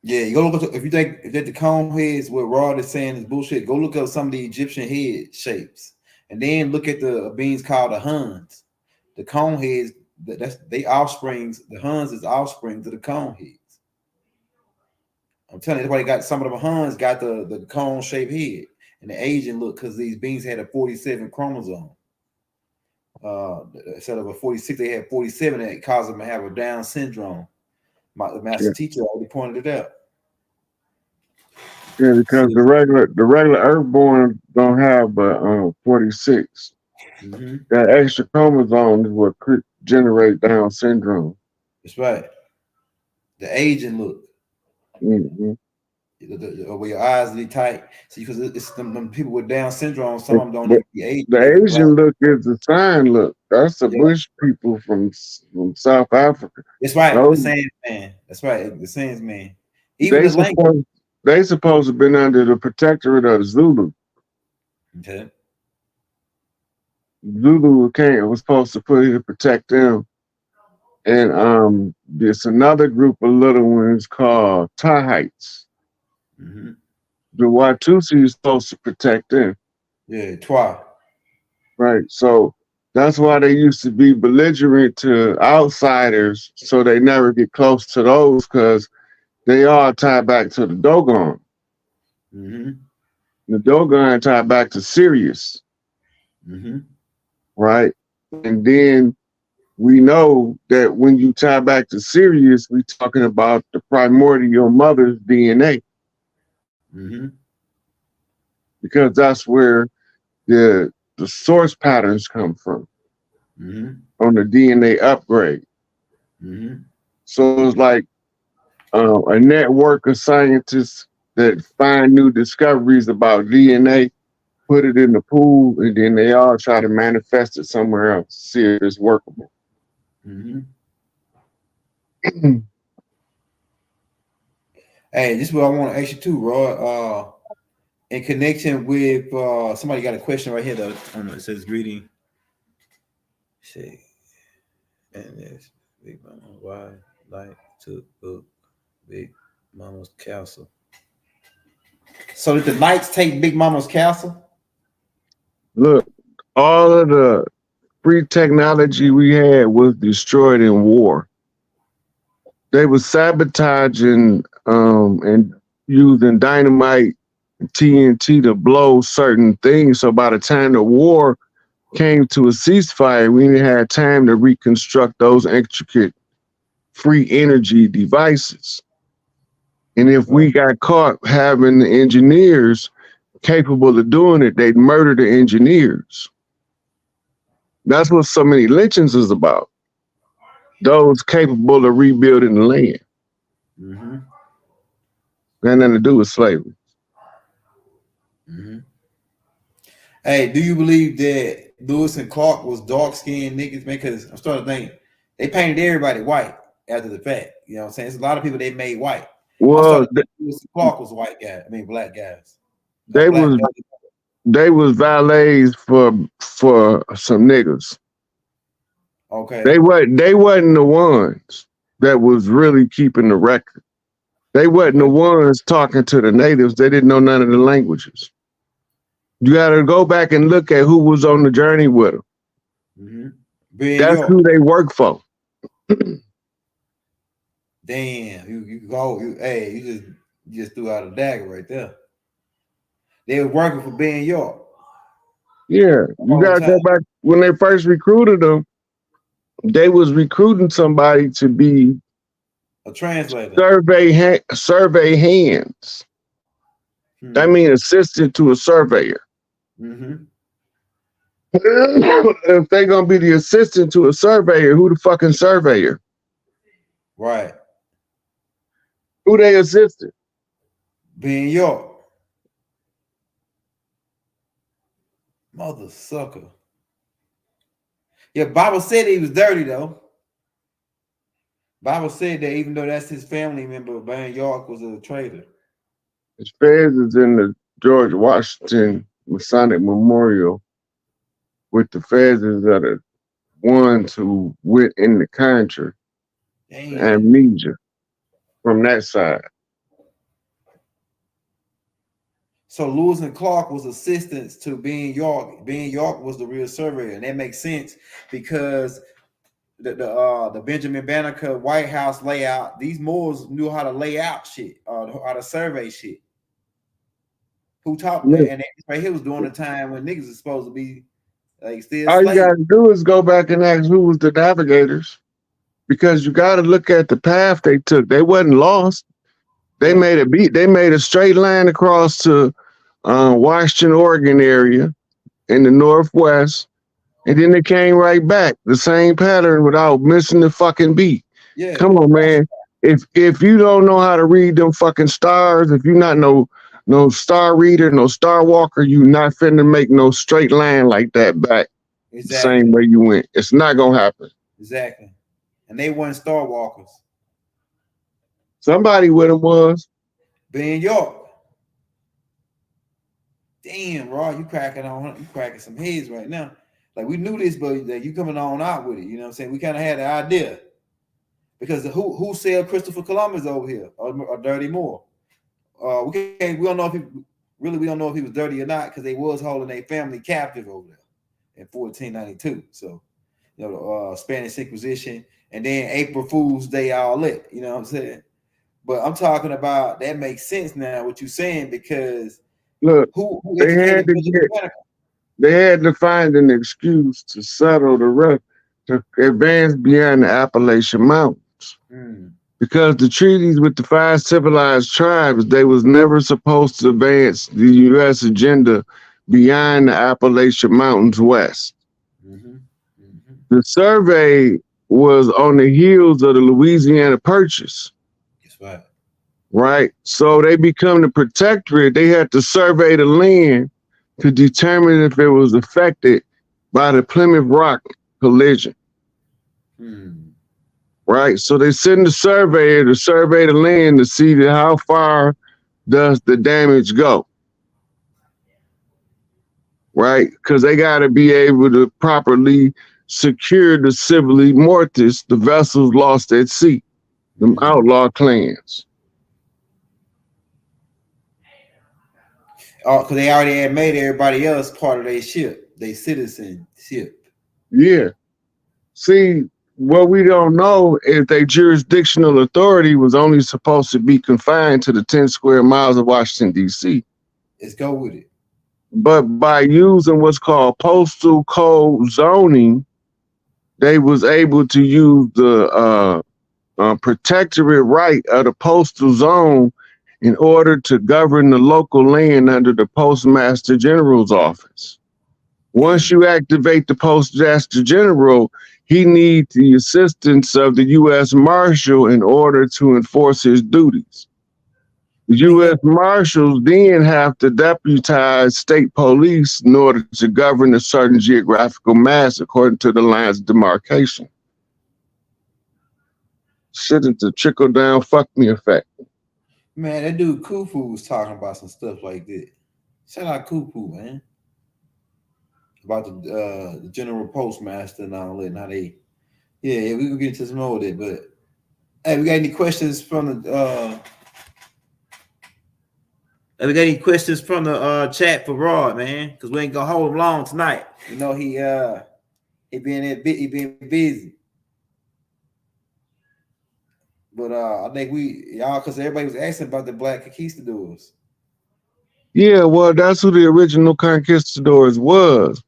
Yeah, you go look up, if you think that the cone heads, what Rod is saying is bullshit, go look up some of the Egyptian head shapes. And then look at the beings called the Huns. The cone heads, that's they offsprings, the Huns is offsprings of the cone heads. I'm telling you, that's why they got some of the Huns got the cone-shaped head and the Asian look because these beings had a 47 chromosome. Instead of a 46, they had 47, and it caused them to have a Down syndrome. The master teacher already pointed it out. Yeah, because the regular Earthborn don't have 46. That extra chromosome is what could generate Down syndrome. That's right. The Asian look. Where your eyes be tight. See, because it's them people with Down syndrome, some of them don't need to be Asian. The Asian look is the sign look. That's the bush people from South Africa. That's right. The Sands man. That's right. The Sands man. Even they supposed to have been under the protectorate of the Zulu. Okay. Zulu was supposed to put here to protect them And there's another group of little ones called Tahites. Mm-hmm. The Watusi is supposed to protect them. Yeah, twice. Right. So that's why they used to be belligerent to outsiders, so they never get close to those, because they all tie back to the Dogon. Mm-hmm. The Dogon tie back to Sirius, Mm-hmm. right? And then we know that when you tie back to Sirius, we're talking about the primordial mother's DNA, Mm-hmm. because that's where the source patterns come from Mm-hmm. on the DNA upgrade. Mm-hmm. So it's like a network of scientists that find new discoveries about DNA, put it in the pool, and then they all try to manifest it somewhere else, see if it's workable. Mm-hmm. Hey, this is what I want to ask you too, Roy. In connection with somebody got a question right here though. I don't know, it says greeting. See, and this Big Mama, why like to book Big Mama's castle? So did the Knights take Big Mama's castle? Look, all of the free technology we had was destroyed in war. They were sabotaging and using dynamite, TNT to blow certain things. So by the time the war came to a ceasefire, we didn't have time to reconstruct those intricate free energy devices. And if we got caught having the engineers capable of doing it, they'd murder the engineers. That's what so many lynchings is about. Those capable of rebuilding the land. Mm-hmm. Got nothing to do with slavery. Mm-hmm. Hey, do you believe that Lewis and Clark was dark skinned niggas? Because I'm starting to think they painted everybody white after the fact. You know what I'm saying? There's a lot of people they made white. I'm Well, starting to think Lewis and Clark was white guys. I mean, black guys. they Black was guys. they was valets for some niggas. Okay. They wasn't the ones that was really keeping the record. They wasn't the ones talking to the natives. They didn't know none of the languages. You got to go back and look at who was on the journey with them. Mm-hmm. That's who they work for. Damn, you go, hey, you just threw out a dagger right there. They were working for Ben York. Yeah, you got to go back when they first recruited them. They was recruiting somebody to be a translator, survey hands. I mean, assistant to a surveyor. Mm-hmm. If they gonna be the assistant to a surveyor, who the fucking surveyor? Right. Who they assisted? Ben York. Mother sucker. Yeah, Bible said he was dirty though. Bible said that even though that's his family member, Ben York was a traitor. His feds is in the George Washington Masonic Memorial with the feds that are the ones who went in the country. Amnesia from that side. So Lewis and Clark was assistants to Ben York. Ben York was the real surveyor, and that makes sense because the Benjamin Banneker White House layout. These Moors knew how to lay out shit, how to survey shit. Who taught them? And right here was during the time when niggas was supposed to be like still. All you gotta do is go back and ask who was the navigators, because you gotta look at the path they took. They wasn't lost. They made a beat. They made a straight line across to Washington, Oregon area in the Northwest. And then they came right back, the same pattern without missing the fucking beat. Yeah. Come on, man. If you don't know how to read them fucking stars, if you're not no star reader, no star walker, you not finna make no straight line like that back the same way you went. It's not gonna happen. Exactly. And they weren't star walkers. Somebody with them was Ben York. Damn, Rod, you cracking some heads right now. Like we knew this, but you coming on out with it. You know what I'm saying? We kind of had the idea. because who said Christopher Columbus over here or Dirty Moore? We don't know if we don't know if he was dirty or not because they was holding a family captive over there in 1492. So, you know, the Spanish Inquisition, and then April Fool's Day all lit. You know what I'm saying? But I'm talking about that makes sense now what you're saying because Look, who they had to find an excuse to settle the rest, to advance beyond the Appalachian Mountains. Because the treaties with the 5 civilized tribes, they was never supposed to advance the U.S. agenda beyond the Appalachian Mountains west. The survey was on the heels of the Louisiana Purchase. That's right. Right? So they become the protectorate. They had to survey the land to determine if it was affected by the Plymouth Rock collision. Right? So they send the surveyor to survey the land to see how far does the damage go. Right? Because they got to be able to properly secure the civili mortis, the vessels lost at sea, them outlaw clans. Oh, because they already had made everybody else part of their ship, their citizenship. Yeah. See, what we don't know is their jurisdictional authority was only supposed to be confined to the 10 square miles of Washington, D.C. Let's go with it. But by using what's called postal code zoning, they was able to use the protectorate right of the postal zone in order to govern the local land under the Postmaster General's office. Once you activate the Postmaster General, he needs the assistance of the U.S. Marshal in order to enforce his duties. The U.S. Marshals then have to deputize state police in order to govern a certain geographical mass according to the lines of demarcation. Shit is the trickle-down fuck me effect. Man, that dude Khufu was talking about some stuff like that. Shout out Khufu, man. About the general postmaster and all that, and how they, yeah, we can get into some more of that. But hey, we got any questions from the chat for Rod, man? Because we ain't gonna hold him long tonight. You know he been busy. But I think because everybody was asking about the Black Conquistadors. Yeah, well, that's who the original conquistadors was.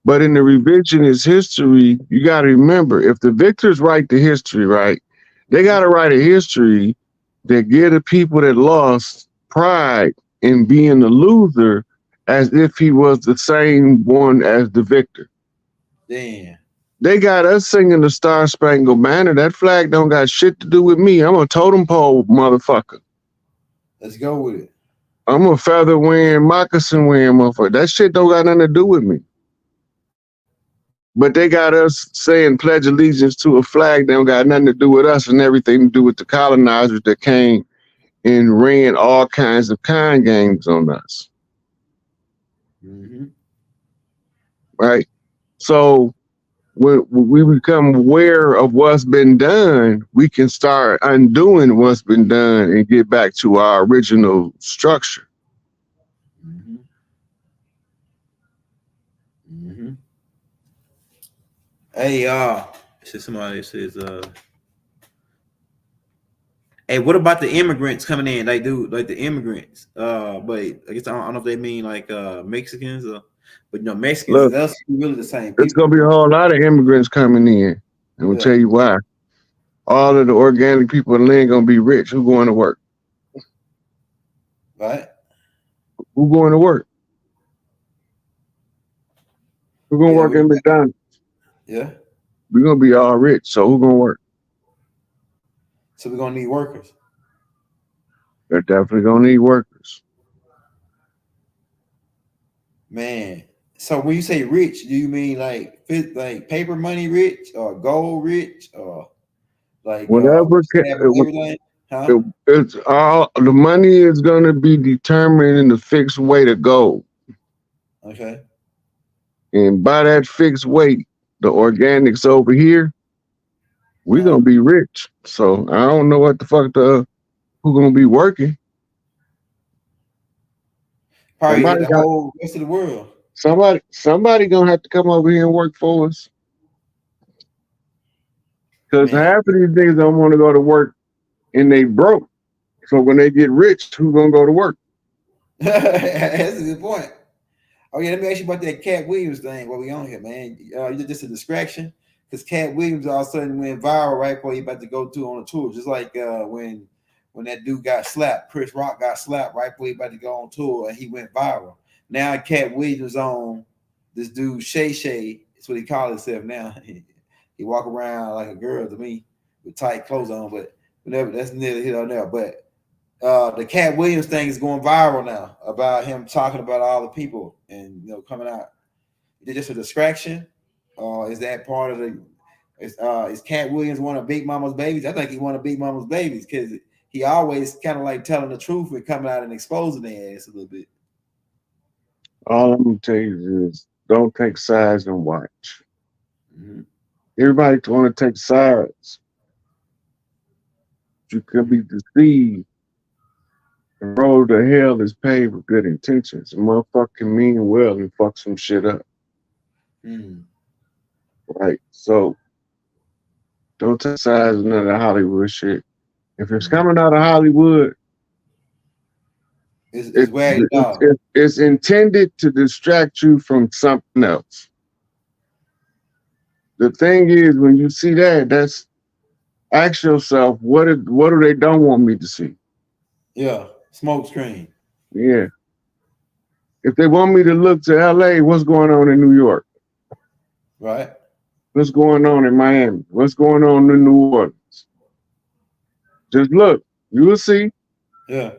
But in the revisionist history, you got to remember, if the victors write the history, right, they got to write a history that give the people that lost pride in being the loser as if he was the same one as the victor. Damn. They got us singing the Star Spangled Banner. That flag don't got shit to do with me. I'm a totem pole motherfucker. Let's go with it. I'm a feather wearing, moccasin wearing motherfucker. That shit don't got nothing to do with me. But they got us saying pledge allegiance to a flag that don't got nothing to do with us and everything to do with the colonizers that came and ran all kinds of con games on us. Right? So when we become aware of what's been done, we can start undoing what's been done and get back to our original structure. Hey, somebody says, hey, what about the immigrants coming in? Like the immigrants. But I guess I don't know if they mean like Mexicans or, but no, Mexicans. Look, that's really the same people. It's gonna be a whole lot of immigrants coming in, and we'll tell you why. All of the organic people in the land gonna be rich. Who going to work? Right. Who going to work? Who gonna work in McDonald's? Yeah. We're gonna be all rich, so who gonna work? So we're gonna need workers. They're definitely gonna need workers. Man, so when you say rich, do you mean like paper money rich or gold rich or like whatever? Everything? Huh? It's all the money is gonna be determined in the fixed weight of gold. Okay. And by that fixed weight, the organics over here We gonna be rich. So I don't know what the fuck who gonna be working. Probably Somebody the whole rest of the world. somebody gonna have to come over here and work for us. Because Man. half of these niggas don't want to go to work and they broke. So when they get rich, who gonna go to work? That's a good point. Oh yeah, let me ask you about that Cat Williams thing while we on here, man. You just a distraction because Cat Williams all of a sudden went viral right before he about to go to on a tour, just like when that dude got slapped, Chris Rock got slapped right before he about to go on tour, and he went viral. Now Cat Williams on this dude Shay Shay. That's what he calls himself now. He walk around like a girl to me with tight clothes on, but whatever. That's neither here nor there. But the Cat Williams thing is going viral now about him talking about all the people and coming out. Is it just a distraction? Is that part of the? Is Cat Williams one of Big Mama's babies? I think he one of Big Mama's babies because he always kind of like telling the truth and coming out and exposing their ass a little bit. All I'm gonna tell you is don't take sides and watch. Mm-hmm. Everybody want to take sides. You could be deceived. The road to hell is paved with good intentions. A motherfucker mean well and fuck some shit up. Mm. Right. So don't take sides of none of the Hollywood shit. If it's coming out of Hollywood, it's intended to distract you from something else. The thing is, when you see that, ask yourself, what do they don't want me to see? Yeah, smoke screen. Yeah. If they want me to look to LA, what's going on in New York? Right. What's going on in Miami? What's going on in New Orleans? Just look, you will see. Yeah.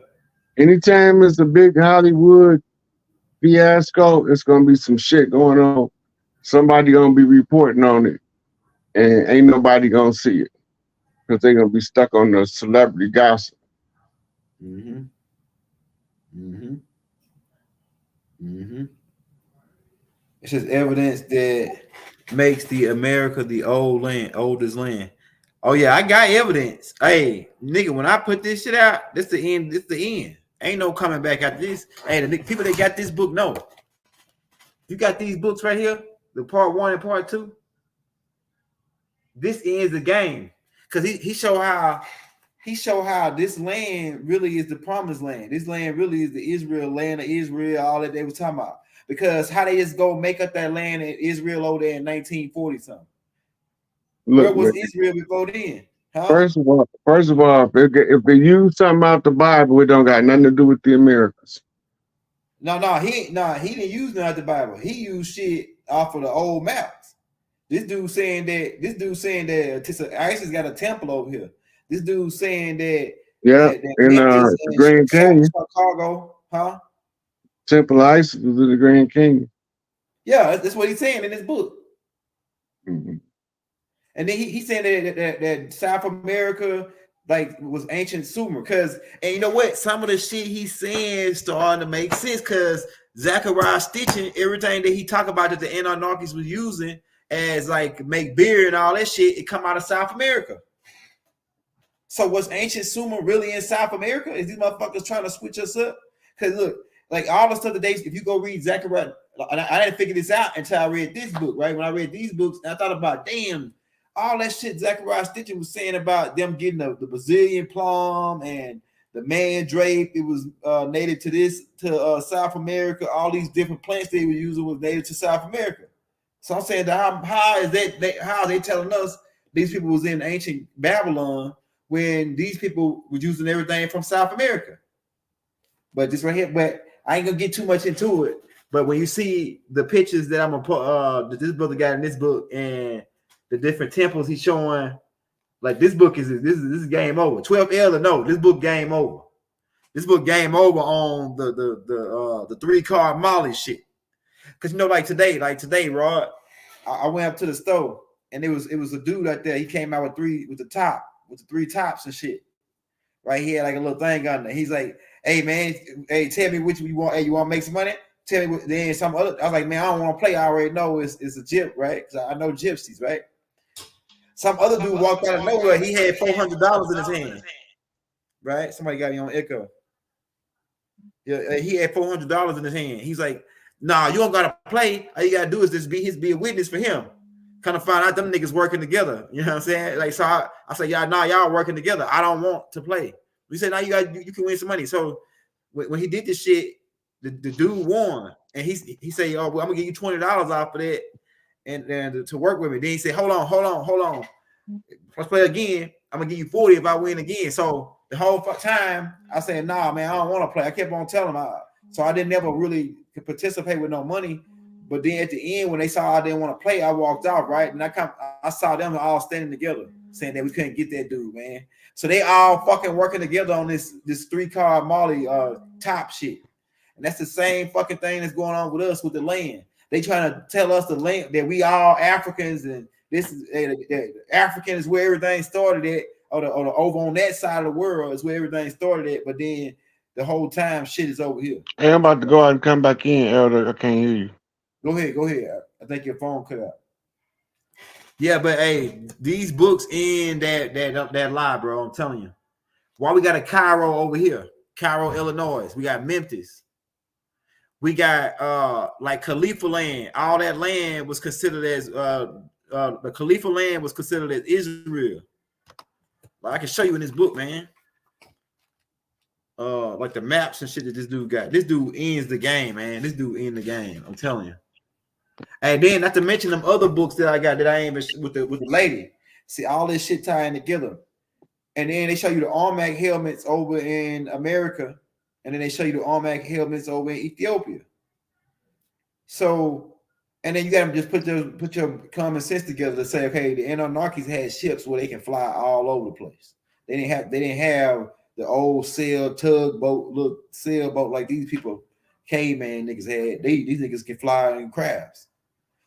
Anytime it's a big Hollywood fiasco, it's gonna be some shit going on. Somebody gonna be reporting on it, and ain't nobody gonna see it because they're gonna be stuck on the celebrity gossip. Mm-hmm. Mm-hmm. Mm-hmm. It's just evidence that makes the America the oldest land. Oh yeah, I got evidence. Hey, nigga, when I put this shit out, this the end. This the end. Ain't no coming back after this. Hey, the people that got this book know. You got these books right here, the part 1 and part 2. This ends the game because he show how this land really is the promised land. This land really is the Israel land of Israel. All that they was talking about. Because how they just go make up that land in Israel over there in 1940 something. Where was Israel before then? Huh? First of all, if they use something out the Bible, it don't got nothing to do with the Americas. No, he didn't use nothing out the Bible. He used shit off of the old maps. This dude saying that ISIS got a temple over here. This dude saying that in Grand Canyon, Chicago, huh? Temple ISIS was in the Grand Canyon. Yeah, that's what he's saying in his book. Mm-hmm. And then he's saying that South America was ancient Sumer. And you know what? Some of the shit he's saying is starting to make sense because Zachariah Stitching, everything that he talked about that the Anarchists was using as make beer and all that shit, it come out of South America. So was ancient Sumer really in South America? Is these motherfuckers trying to switch us up? Because look, all the stuff today, if you go read Zachariah, I didn't figure this out until I read this book, right? When I read these books, I thought about, damn, all that shit Zachariah Stitching was saying about them getting the Brazilian plum and the mandrake, it was native to South America. All these different plants they were using was native to South America. So I'm saying that how are they telling us these people was in ancient Babylon when these people were using everything from South America? But this right here, but I ain't gonna get too much into it. But when you see the pictures that I'm gonna put, that this brother got in this book and the different temples he's showing, this book this is game over. 12L or no, this book game over. This book game over on the 3-card Molly shit. Cause today, Rod, I went up to the store and it was a dude out there. He came out with the 3 tops and shit. Right here, a little thing on there. He's like, hey man, hey, tell me which you want. Hey, you want to make some money? Tell me what. Then some other. I was like, man, I don't want to play. I already know it's a gyp, right? Because I know gypsies, right? Some other dude walked out of nowhere. He had $400 in his hand. Right? Somebody got me on echo. Yeah, he had $400 in his hand. He's like, nah, you don't gotta play. All you gotta do is just be a witness for him. Kind of find out them niggas working together. You know what I'm saying? Like, so I say, y'all working together. I don't want to play. We said, now you can win some money. So when he did this shit, the dude won, and he said, oh, well, I'm gonna give you $20 off of that, and to work with me. Then he said, hold on. Let's play again. I'm gonna give you 40 if I win again. So the whole time I said, nah, man, I don't want to play. I kept on telling him. So I didn't never really participate with no money. But then at the end, when they saw I didn't want to play, I walked out, right? And I saw them all standing together, saying that we couldn't get that dude, man. So they all fucking working together on this 3-card Molly top shit. And that's the same fucking thing that's going on with us with the land. They trying to tell us the land that we all Africans, and this is African is where everything started at, or the over on that side of the world is where everything started at. But then the whole time shit is over here. Hey, I'm about to go out and come back in, Elder. I can't hear you. Go ahead. I think your phone cut out. Yeah, but hey, these books in that lie, bro. I'm telling you. Why we got a Cairo over here? Cairo, Illinois. We got Memphis. We got like Khalifa land. All that land was considered as the Khalifa land was considered as Israel. Like I can show you in this book, man. Like the maps and shit that this dude got. This dude ends the game, man. This dude ends the game. I'm telling you. And then not to mention them other books that I got that I ain't even with the lady. See all this shit tying together. And then they show you the Armac helmets over in America, and then they show you the Armac helmets over in Ethiopia. So, and then you got to just put your common sense together to say, okay, the Anunnakis had ships where they can fly all over the place. They didn't have the old sailboat like these people, caveman niggas had. These niggas can fly in crafts.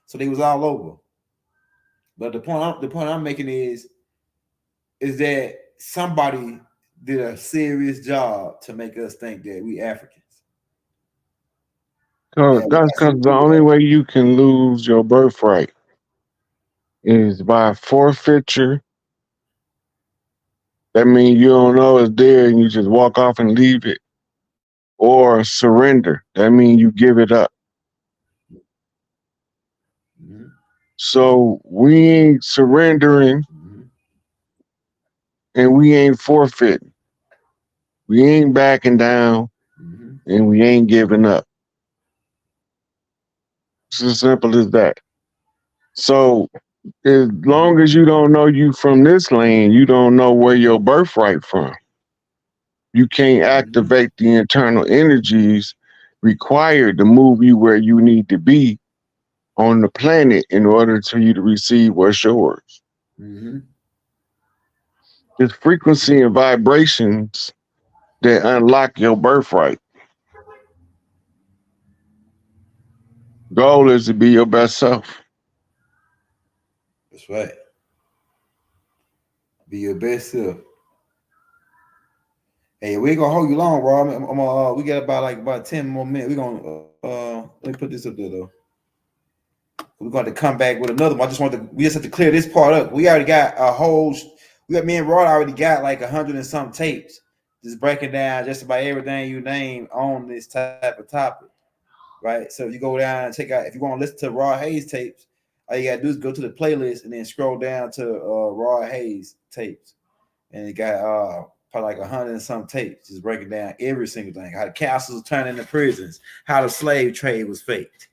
So they was all over. But the point I'm making is that somebody did a serious job to make us think that we Africans. So that's because the only way you can lose your birthright is by forfeiture. That means you don't know it's there and you just walk off and leave it. Or surrender. That means you give it up. Mm-hmm. So we ain't surrendering, and we ain't forfeiting. We ain't backing down, and we ain't giving up. It's as simple as that. So as long as you don't know you from this land, you don't know where your birthright from. You can't activate the internal energies required to move you where you need to be on the planet in order for you to receive what's yours. It's frequency and vibrations that unlock your birthright. Goal is to be your best self. That's right. Be your best self. Hey, we ain't gonna hold you long, bro. We got about 10 more minutes. We're gonna let me put this up there though. We're going to come back with another one. We just have to clear this part up. We already got me and Rod already got like 100 and some tapes, just breaking down just about everything you name on this type of topic, right? So if you go down and check out, if you want to listen to Rod Hayes tapes, all you gotta do is go to the playlist and then scroll down to Rod Hayes tapes, and it got probably like 100 and some tapes, just breaking down every single thing. How the castles turned into prisons, how the slave trade was faked.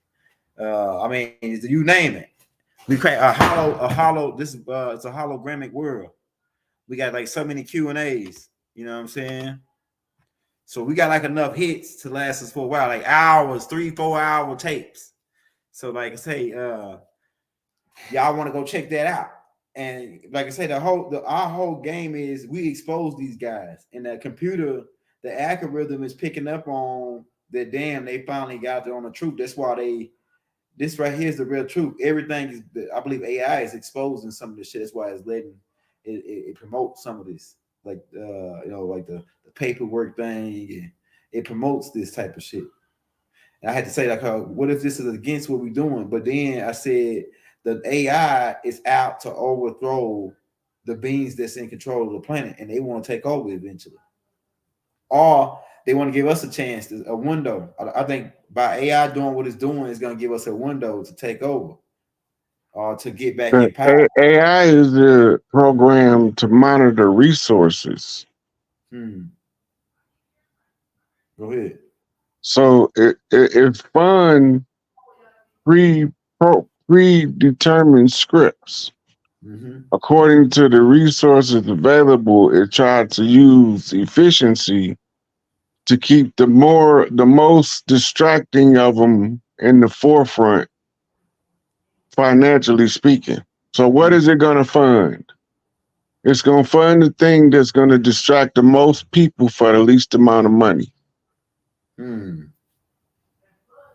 I mean, you name it. We create a hollow. This is it's a hologramic world. We got like so many Q&As. You know what I'm saying? So we got like enough hits to last us for a while, like hours, 3-4 hour tapes. So like I say, y'all want to go check that out. And like I say, our whole game is we expose these guys, and the computer, the algorithm is picking up on that. Damn, they finally got it on the truth. That's why this right here is the real truth. Everything is, I believe AI is exposing some of this shit. That's why it's letting it promotes some of this, like like the paperwork thing, and it promotes this type of shit. And I had to say, like, what if this is against what we're doing? But then I said the AI is out to overthrow the beings that's in control of the planet, and they want to take over eventually. Or they want to give us a chance, a window. I think by AI doing what it's doing, it's going to give us a window to take over or to get back in power. AI is a program to monitor resources. Go ahead. So it fund predetermined scripts. According to the resources available, it tried to use efficiency to keep the most distracting of them in the forefront, financially speaking. So what is it going to fund? It's going to fund the thing that's going to distract the most people for the least amount of money. And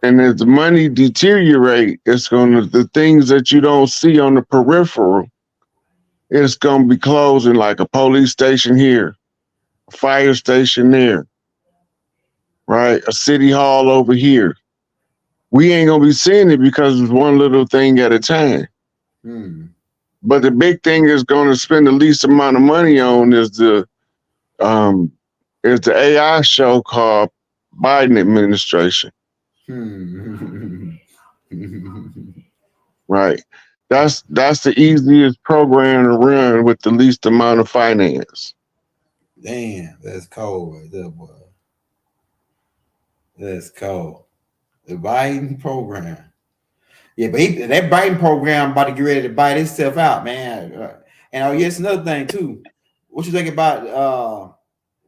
as the money deteriorate, it's going to, the things that you don't see on the peripheral, it's going to be closing, like a police station here, a fire station there, right? A city hall over here. We ain't going to be seeing it because it's one little thing at a time. But the big thing is going to spend the least amount of money on is the AI show called Biden administration. Right. That's the easiest program to run with the least amount of finance. Damn, that's cold right there, boy. That's cold. The Biden program. Yeah, but that Biden program about to get ready to bite itself out, man. And oh, yes, another thing too. What you think about?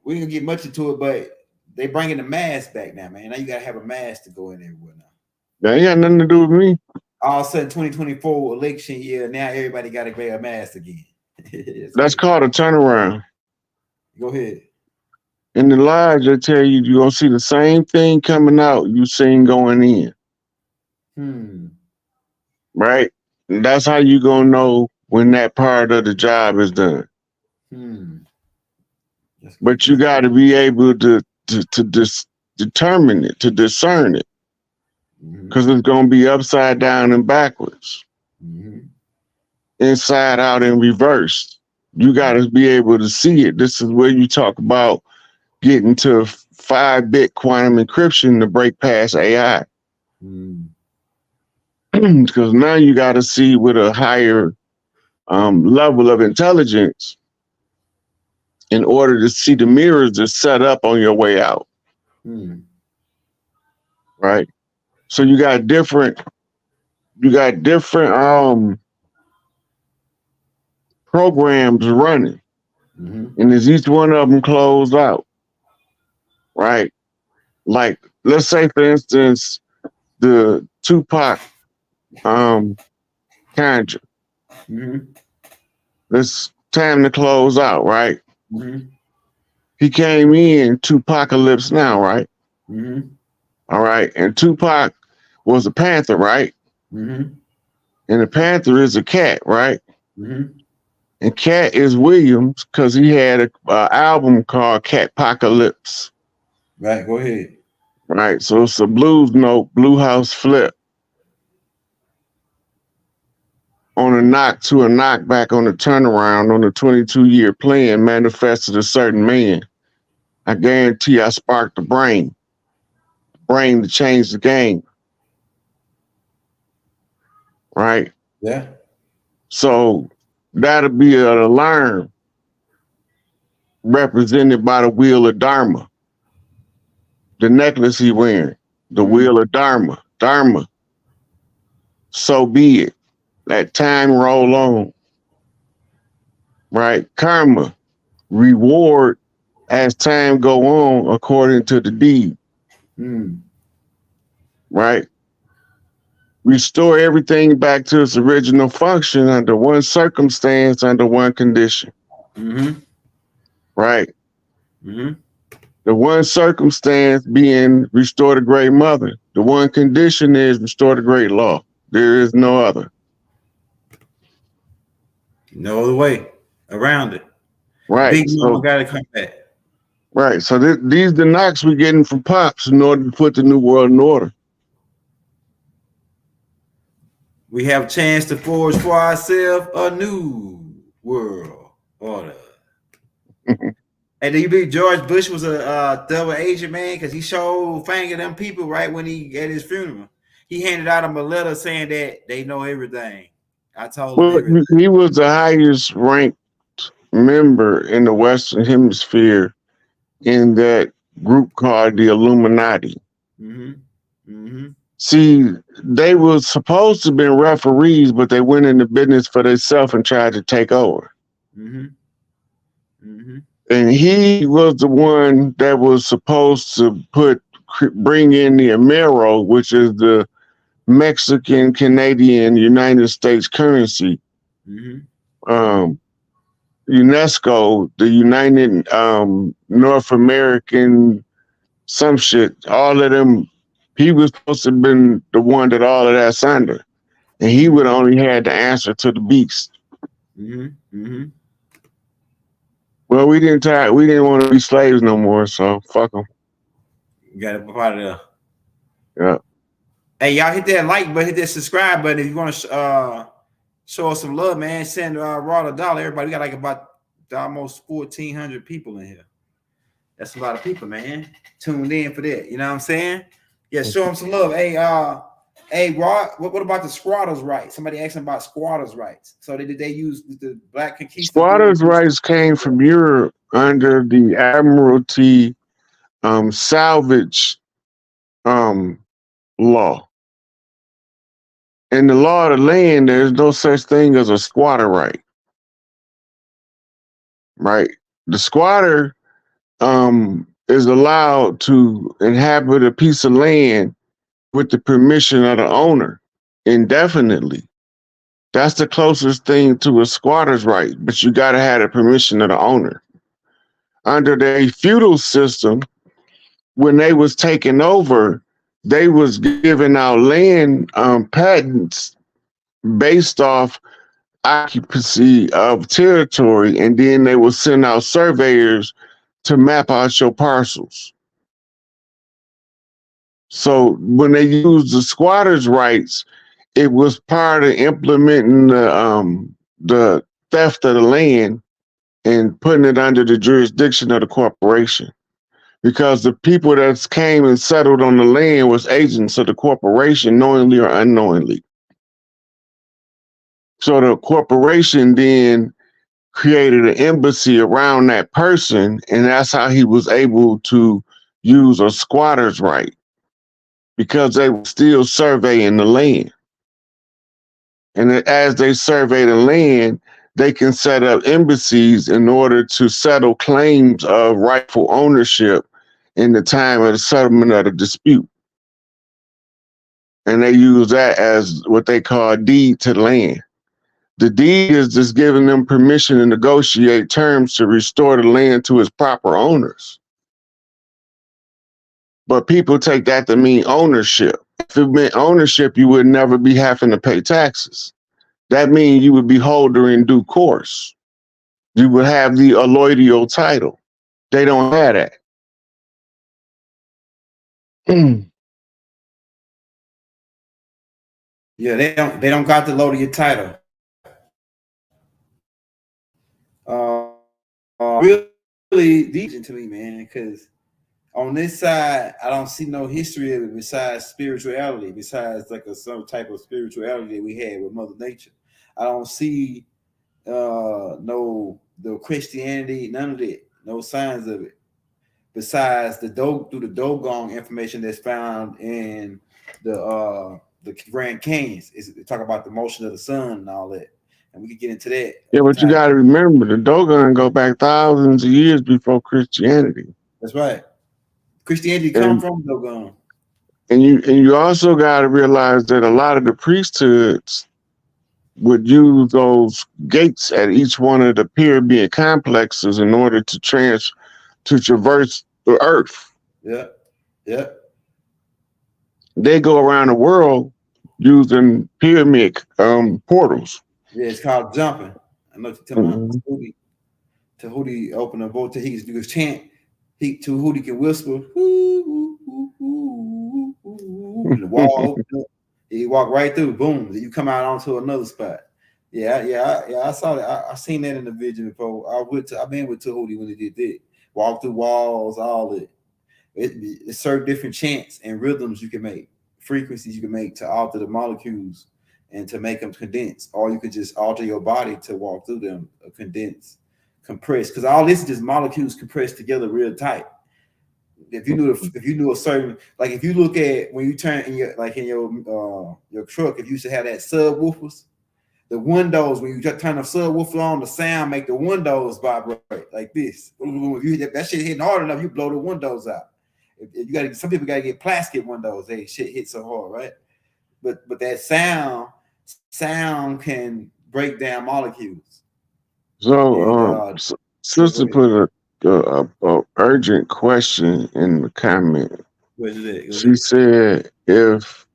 We didn't get much into it, but they bringing the mask back now, man. Now you gotta have a mask to go in everywhere now. That ain't got nothing to do with me. All of a sudden, 2024 election year, now everybody got to wear a mask again. That's called a turnaround. Go ahead. In the lies, they tell you you're gonna see the same thing coming out you seen going in. Right? And that's how you gonna know when that part of the job is done. But you got to be able to determine it, to discern it, because it's gonna be upside down and backwards, inside out and reversed. You got to be able to see it. This is where you talk about getting to 5-bit quantum encryption to break past AI. Because now you got to see with a higher level of intelligence in order to see the mirrors that's set up on your way out. Right? So you got different programs running. And as each one of them closed out, right? Like, let's say, for instance, the Tupac conjure. It's time to close out, right? He came in Tupacalypse Now, right? All right. And Tupac was a Panther, right? And the Panther is a cat, right? And Cat is Williams because he had an album called Catpocalypse. Right, go ahead. Right, so it's a blues note, Blue House flip. On a knock to a knockback on a turnaround on a 22-year plan manifested a certain man. I guarantee I sparked the brain to change the game. Right? Yeah. So that'll be an alarm represented by the wheel of Dharma. The necklace he wearing, the wheel of Dharma. Dharma. So be it. Let time roll on. Right? Karma. Reward as time go on according to the deed. Right? Restore everything back to its original function under one circumstance, under one condition. Right? The one circumstance being restore the great mother. The one condition is restore the great law. There is no other. No other way around it. Right. Big Mama got to come back. Right. So these the knocks we're getting from Pops in order to put the new world in order. We have a chance to forge for ourselves a new world order. And do you believe George Bush was a double agent, man? Because he showed fanging them people right when he at his funeral. He handed out him a letter saying that they know everything. I told him Well, everything. he was the highest ranked member in the Western Hemisphere in that group called the Illuminati. Mm-hmm. Mm-hmm. See, they were supposed to be referees, but they went into business for themselves and tried to take over. Mm-hmm. Mm-hmm. And he was the one that was supposed to bring in the Amero, which is the Mexican, Canadian, United States currency. Mm-hmm. UNESCO, the United North American, some shit, all of them. He was supposed to have been the one that all of that's under. And he would only had the answer to the beast. Mm-hmm. Mm-hmm. Well, we didn't want to be slaves no more, so fuck them. You got to be part of there. Yeah. Hey, y'all hit that like button, hit that subscribe button if you want to show us some love, man. Send Rod a dollar. Everybody, we got like about almost 1,400 people in here. That's a lot of people, man. Tuned in for that. You know what I'm saying? Yeah, show them some love. Hey, Rod, what about the squatters' rights? Somebody asking about squatters' rights. So did they use the Black Conquistadors? Squatters' rights came from Europe under the Admiralty salvage law. In the law of the land, there's no such thing as a squatter right. Right? The squatter is allowed to inhabit a piece of land with the permission of the owner indefinitely. That's the closest thing to a squatter's right, but you got to have the permission of the owner. Under the feudal system, when they was taking over, they was giving out land patents based off occupancy of territory, and then they would send out surveyors to map out your parcels. So when they used the squatters' rights, it was part of implementing the theft of the land and putting it under the jurisdiction of the corporation. Because the people that came and settled on the land was agents of the corporation, knowingly or unknowingly. So the corporation then created an embassy around that person, and that's how he was able to use a squatter's right, because they were still surveying the land. And as they survey the land, they can set up embassies in order to settle claims of rightful ownership in the time of the settlement of the dispute. And they use that as what they call a deed to the land. The deed is just giving them permission to negotiate terms to restore the land to its proper owners. But people take that to mean ownership. If it meant ownership, you would never be having to pay taxes. That means you would be holder in due course. You would have the alloidial title. They don't have that. Yeah, they don't got the load of your title. Really deep to me, man, because on this side, I don't see no history of it besides spirituality, besides like some type of spirituality that we had with Mother Nature. I don't see no Christianity, none of it, no signs of it, besides through the Dogon information that's found in the Grand Canyons. They talk about the motion of the sun and all that, and we could get into that. Yeah, but you got to remember, the Dogon go back thousands of years before Christianity. That's right. Christianity come from Dogon. And you also got to realize that a lot of the priesthoods would use those gates at each one of the pyramid complexes in order to traverse the earth. Yeah, yeah. They go around the world using pyramid portals. Yeah, it's called jumping. I know you're talking about Tahuti open a vote. He can do his chant. Tahuti can whisper. The wall open up. You walk right through, boom, you come out onto another spot. Yeah. I saw that. I seen that in the video before. I've been with Tahuti when they did that. Walk through walls, all it. It's certain different chants and rhythms you can make, frequencies you can make to alter the molecules and to make them condense, or you could just alter your body to walk through them, condense, compress. Because all this is just molecules compressed together real tight. If you knew a certain, like if you look at when you turn in your truck, if you used to have that subwoofers, the windows, when you just turn the subwoofer on, the sound make the windows vibrate like this. If you hit that shit hitting hard enough, you blow the windows out. If you got some people got to get plastic windows. They shit hit so hard, right? But that sound can break down molecules. So, sister put a urgent question in the comment. What is it? She said, if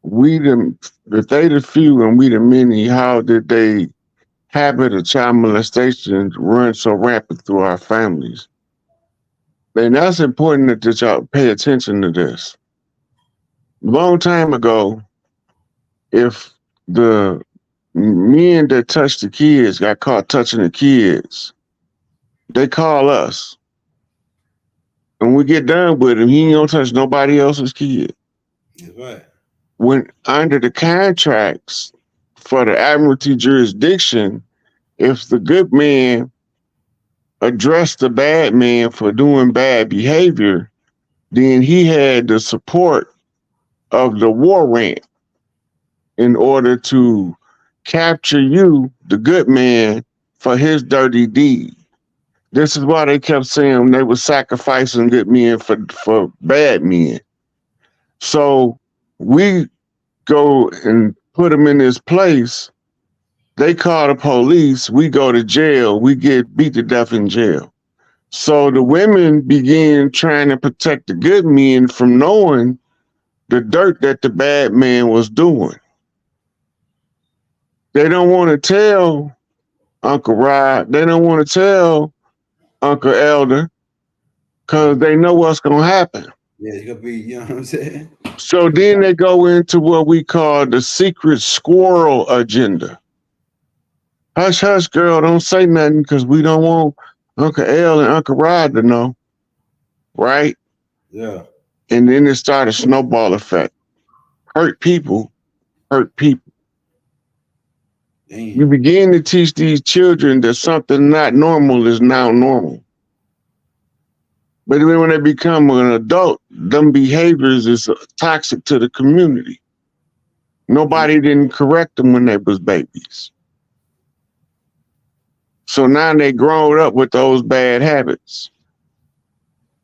they the few and we the many, how did they habit of child molestation run so rampant through our families? And that's important that y'all pay attention to this. A long time ago, if the men that touched the kids got caught touching the kids, they call us. When we get done with him, he ain't gonna touch nobody else's kid. That's right. When under the contracts for the admiralty jurisdiction, if the good man addressed the bad man for doing bad behavior, then he had the support of the warrant in order to capture you, the good man, for his dirty deed. This is why they kept saying they were sacrificing good men for bad men. So we go and put them in this place. They call the police. We go to jail. We get beat to death in jail. So the women begin trying to protect the good men from knowing the dirt that the bad man was doing. They don't want to tell Uncle Rod. They don't want to tell Uncle Elder because they know what's going to happen. Yeah, it's going to be, you know what I'm saying? So then they go into what we call the secret squirrel agenda. Hush, hush, girl, don't say nothing because we don't want Uncle L and Uncle Rod to know. Right? Yeah. And then it started a snowball effect. Hurt people hurt people. Damn. You begin to teach these children that something not normal is now normal. But then when they become an adult, them behaviors is toxic to the community. Nobody didn't correct them when they was babies. So now they grown up with those bad habits.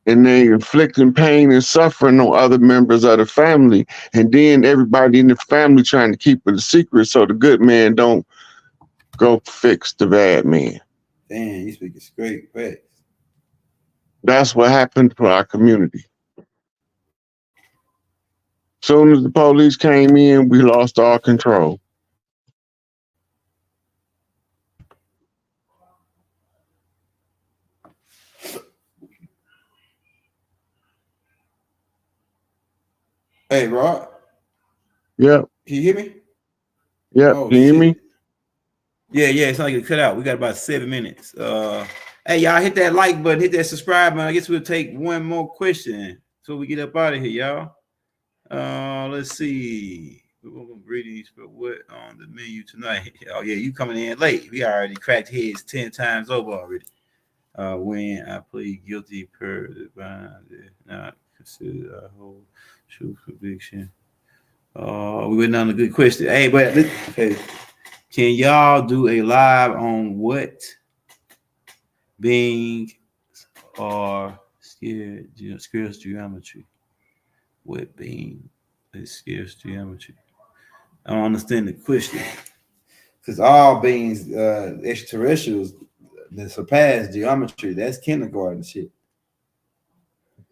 And they inflicting pain and suffering on other members of the family. And then everybody in the family trying to keep it a secret so the good man don't go fix the bad man. Damn, you speaking straight facts. That's what happened to our community. Soon as the police came in, we lost all control. Hey, Rod. Yep. Can you hear me? Yep. Oh, can you hear me? Yeah, it's not like it cut out. We got about 7 minutes. Hey, y'all hit that like button, hit that subscribe button. I guess we'll take one more question so we get up out of here, y'all. Let's see. We're gonna greetings for what on the menu tonight. Oh yeah, you coming in late. We already cracked heads 10 times over already. When I plead guilty per divine, not consider a whole true conviction. We went on a good question. Hey, but okay. Can y'all do a live on what being or scarce geometry? What being is scarce geometry? I don't understand the question. Because all beings, extraterrestrials, that surpass geometry, that's kindergarten shit.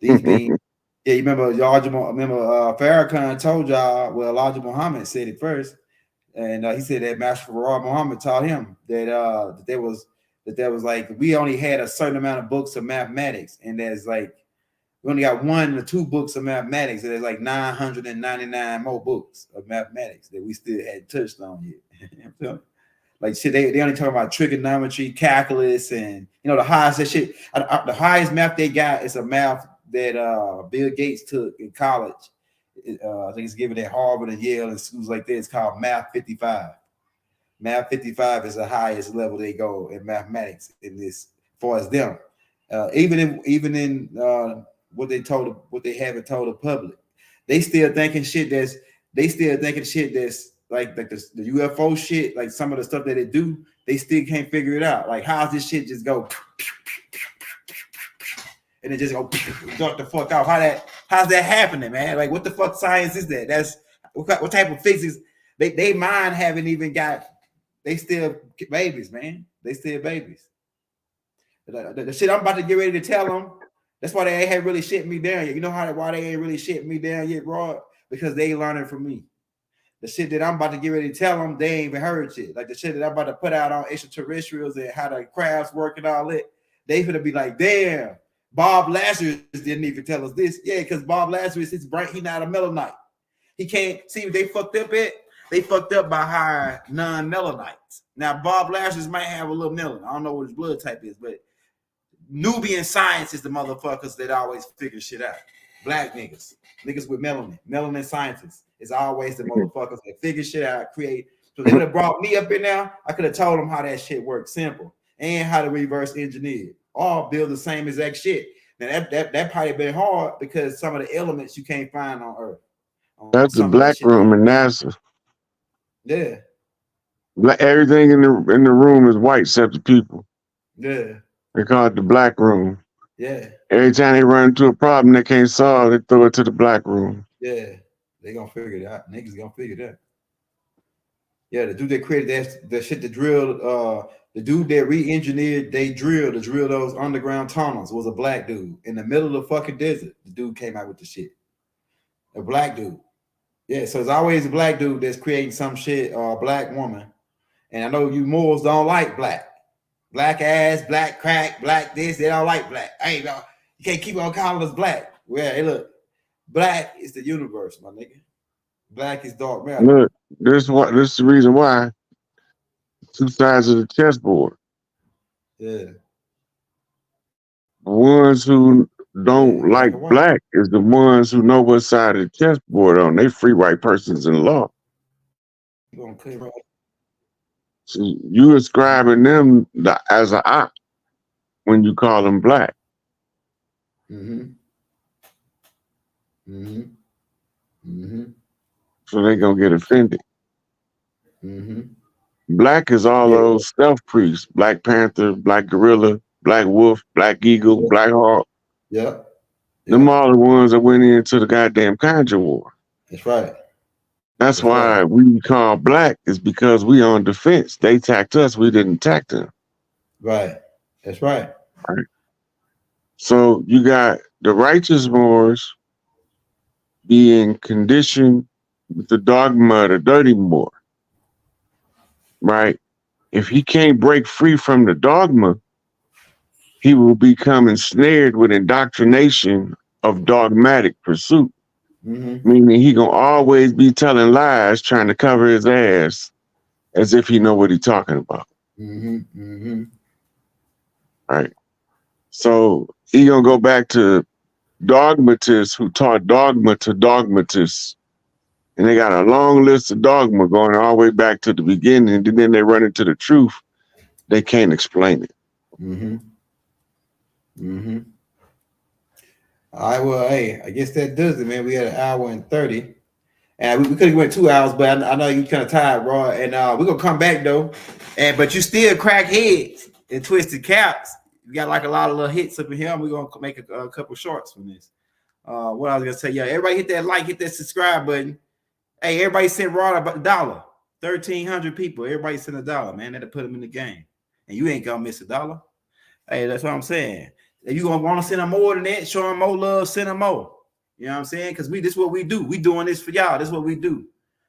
These beings, yeah, you remember Farrakhan told y'all, well, Elijah Muhammad said it first. And he said that Master Farad Muhammad taught him that there was like we only had a certain amount of books of mathematics, and there's like We only got 1 or 2 books of mathematics, and there's like 999 more books of mathematics that we still hadn't touched on yet. Like shit, they only talk about trigonometry, calculus, and the highest that shit. The highest math they got is a math that Bill Gates took in college. I think it's given at Harvard and Yale and schools like that. It's called Math 55. Math 55 is the highest level they go in mathematics in this, as far as them. Even in what they haven't told the public, they still thinking shit that's like the UFO shit, like some of the stuff that they do, they still can't figure it out. Like, how's this shit just go and it just go duck the fuck off? How's that happening, man? Like, what the fuck science is that? That's what type of physics? They mind haven't even got. They still babies, man. They still babies. The shit I'm about to get ready to tell them. That's why they ain't really shit me down yet. You know why they ain't really shit me down yet, Rod? Because they learning from me. The shit that I'm about to get ready to tell them, they ain't even heard shit. Like the shit that I'm about to put out on extraterrestrials and how the crafts work and all that. They gonna be like, damn, Bob Lazarus didn't even tell us this. Yeah, because Bob Lazarus, his brain, he not a melanite. He can't see what they fucked up at. They fucked up by hiring non-melanites. Now, Bob Lazarus might have a little melanin. I don't know what his blood type is, but Nubian science is the motherfuckers that always figure shit out. Black niggas with melanin scientists is always the motherfuckers that figure shit out, create. So they would have brought me up in there. I could have told them how that shit works, simple, and how to reverse engineer it. All build the same exact shit. Now that probably been hard because some of the elements you can't find on Earth. That's the black room in NASA. Yeah. Everything in the room is white except the people. Yeah. They call it the black room. Yeah. Every time they run into a problem they can't solve, they throw it to the black room. Yeah. They gonna figure it out. Niggas gonna figure it out. Yeah, the dude that created that shit that drilled, the dude that re-engineered to drill those underground tunnels was a black dude in the middle of the fucking desert. The dude came out with the shit. A black dude. Yeah, so it's always a black dude that's creating some shit or a black woman. And I know you Moors don't like black. Black ass, black crack, black this, they don't like black. Hey, no, you can't keep on calling us black. Well, hey, look, black is the universe, my nigga. Black is dark matter. Look, this is the reason why. 2 sides of the chessboard. Yeah. The ones who don't like black is the ones who know what side of the chessboard on. They free white persons in law. So you ascribing them as an op when you call them black. Mm-hmm. Mm-hmm. Mm-hmm. So they gonna get offended. Mm-hmm. Black is all those stealth priests: Black Panther, Black Gorilla, Black Wolf, Black Eagle, Black Hawk. Yeah. Them all the ones that went into the goddamn Conjure War. That's right. That's why we call black is because we on defense. They attacked us, we didn't attack them. Right. That's right. Right. So you got the righteous Moors being conditioned with the dogma of the dirty Moor. Right? If he can't break free from the dogma, he will become ensnared with indoctrination of dogmatic pursuit. Mm-hmm. Meaning he gonna always be telling lies, trying to cover his ass as if he know what he's talking about. Mm-hmm. Mm-hmm. Right. So he gonna go back to dogmatists who taught dogma to dogmatists. And they got a long list of dogma going all the way back to the beginning, and then they run into the truth. They can't explain it. Mm-hmm. Mm-hmm. All right, well, hey, I guess that does it, man. We had 1 hour and 30. And we could have went 2 hours, but I know you kind of tired, bro. And we're gonna come back though. But you still crack heads and twisted caps. We got like a lot of little hits up in here. We're gonna make a couple shorts from this. What I was gonna say, yeah, everybody hit that like, hit that subscribe button. Hey, everybody sent Rod about $1. 1,300 people. Everybody sent $1, man. That'll put them in the game. And you ain't gonna miss $1. Hey, that's what I'm saying. If you gonna want to send them more than that, show them more love, send them more. You know what I'm saying? Because this is what we do. We doing this for y'all. This is what we do.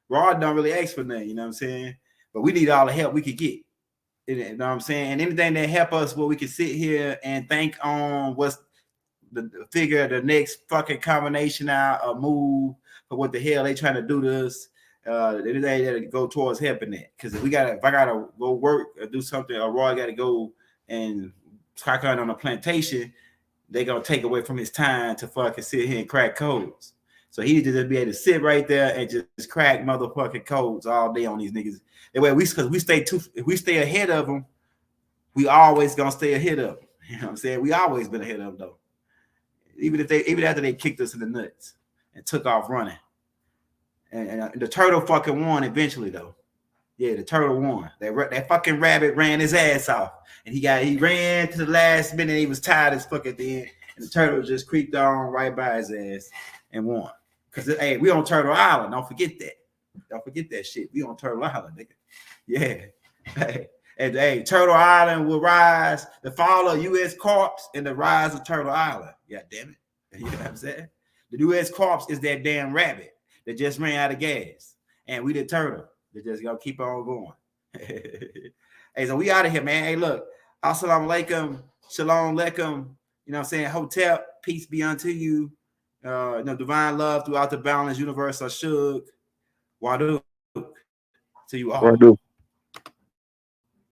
Rod don't really ask for nothing, you know what I'm saying? But we need all the help we could get. You know what I'm saying? And anything that help us where we can sit here and think on what's figure the next fucking combination out or move for what the hell they trying to do to us. They gotta go towards helping that. Because if I gotta go work or do something, or Roy gotta go and crack on a plantation, they gonna take away from his time to fucking sit here and crack codes. So he just be able to sit right there and just crack motherfucking codes all day on these niggas. That way, because if we stay ahead of them, we always gonna stay ahead of them. You know what I'm saying? We always been ahead of them though. Even after they kicked us in the nuts and took off running. And the turtle fucking won eventually though. Yeah, the turtle won. That fucking rabbit ran his ass off, and he ran to the last minute. And he was tired as fuck at the end, and the turtle just creeped on right by his ass and won. Cause hey, we on Turtle Island. Don't forget that. Don't forget that shit. We on Turtle Island, nigga. Yeah. Hey, Turtle Island will rise. The fall of U.S. Corps and the rise of Turtle Island. Yeah, damn it. You know what I'm saying? The U.S. Corps is that damn rabbit that just ran out of gas, and we the turtle that just gonna keep on going. Hey, so we out of here, man. Hey, look, assalamu alaikum, shalom alaikum. You know what I'm saying? Hotel, peace be unto you. Divine love throughout the balanced universe. Ashug, Wadu, to you all. Wadu.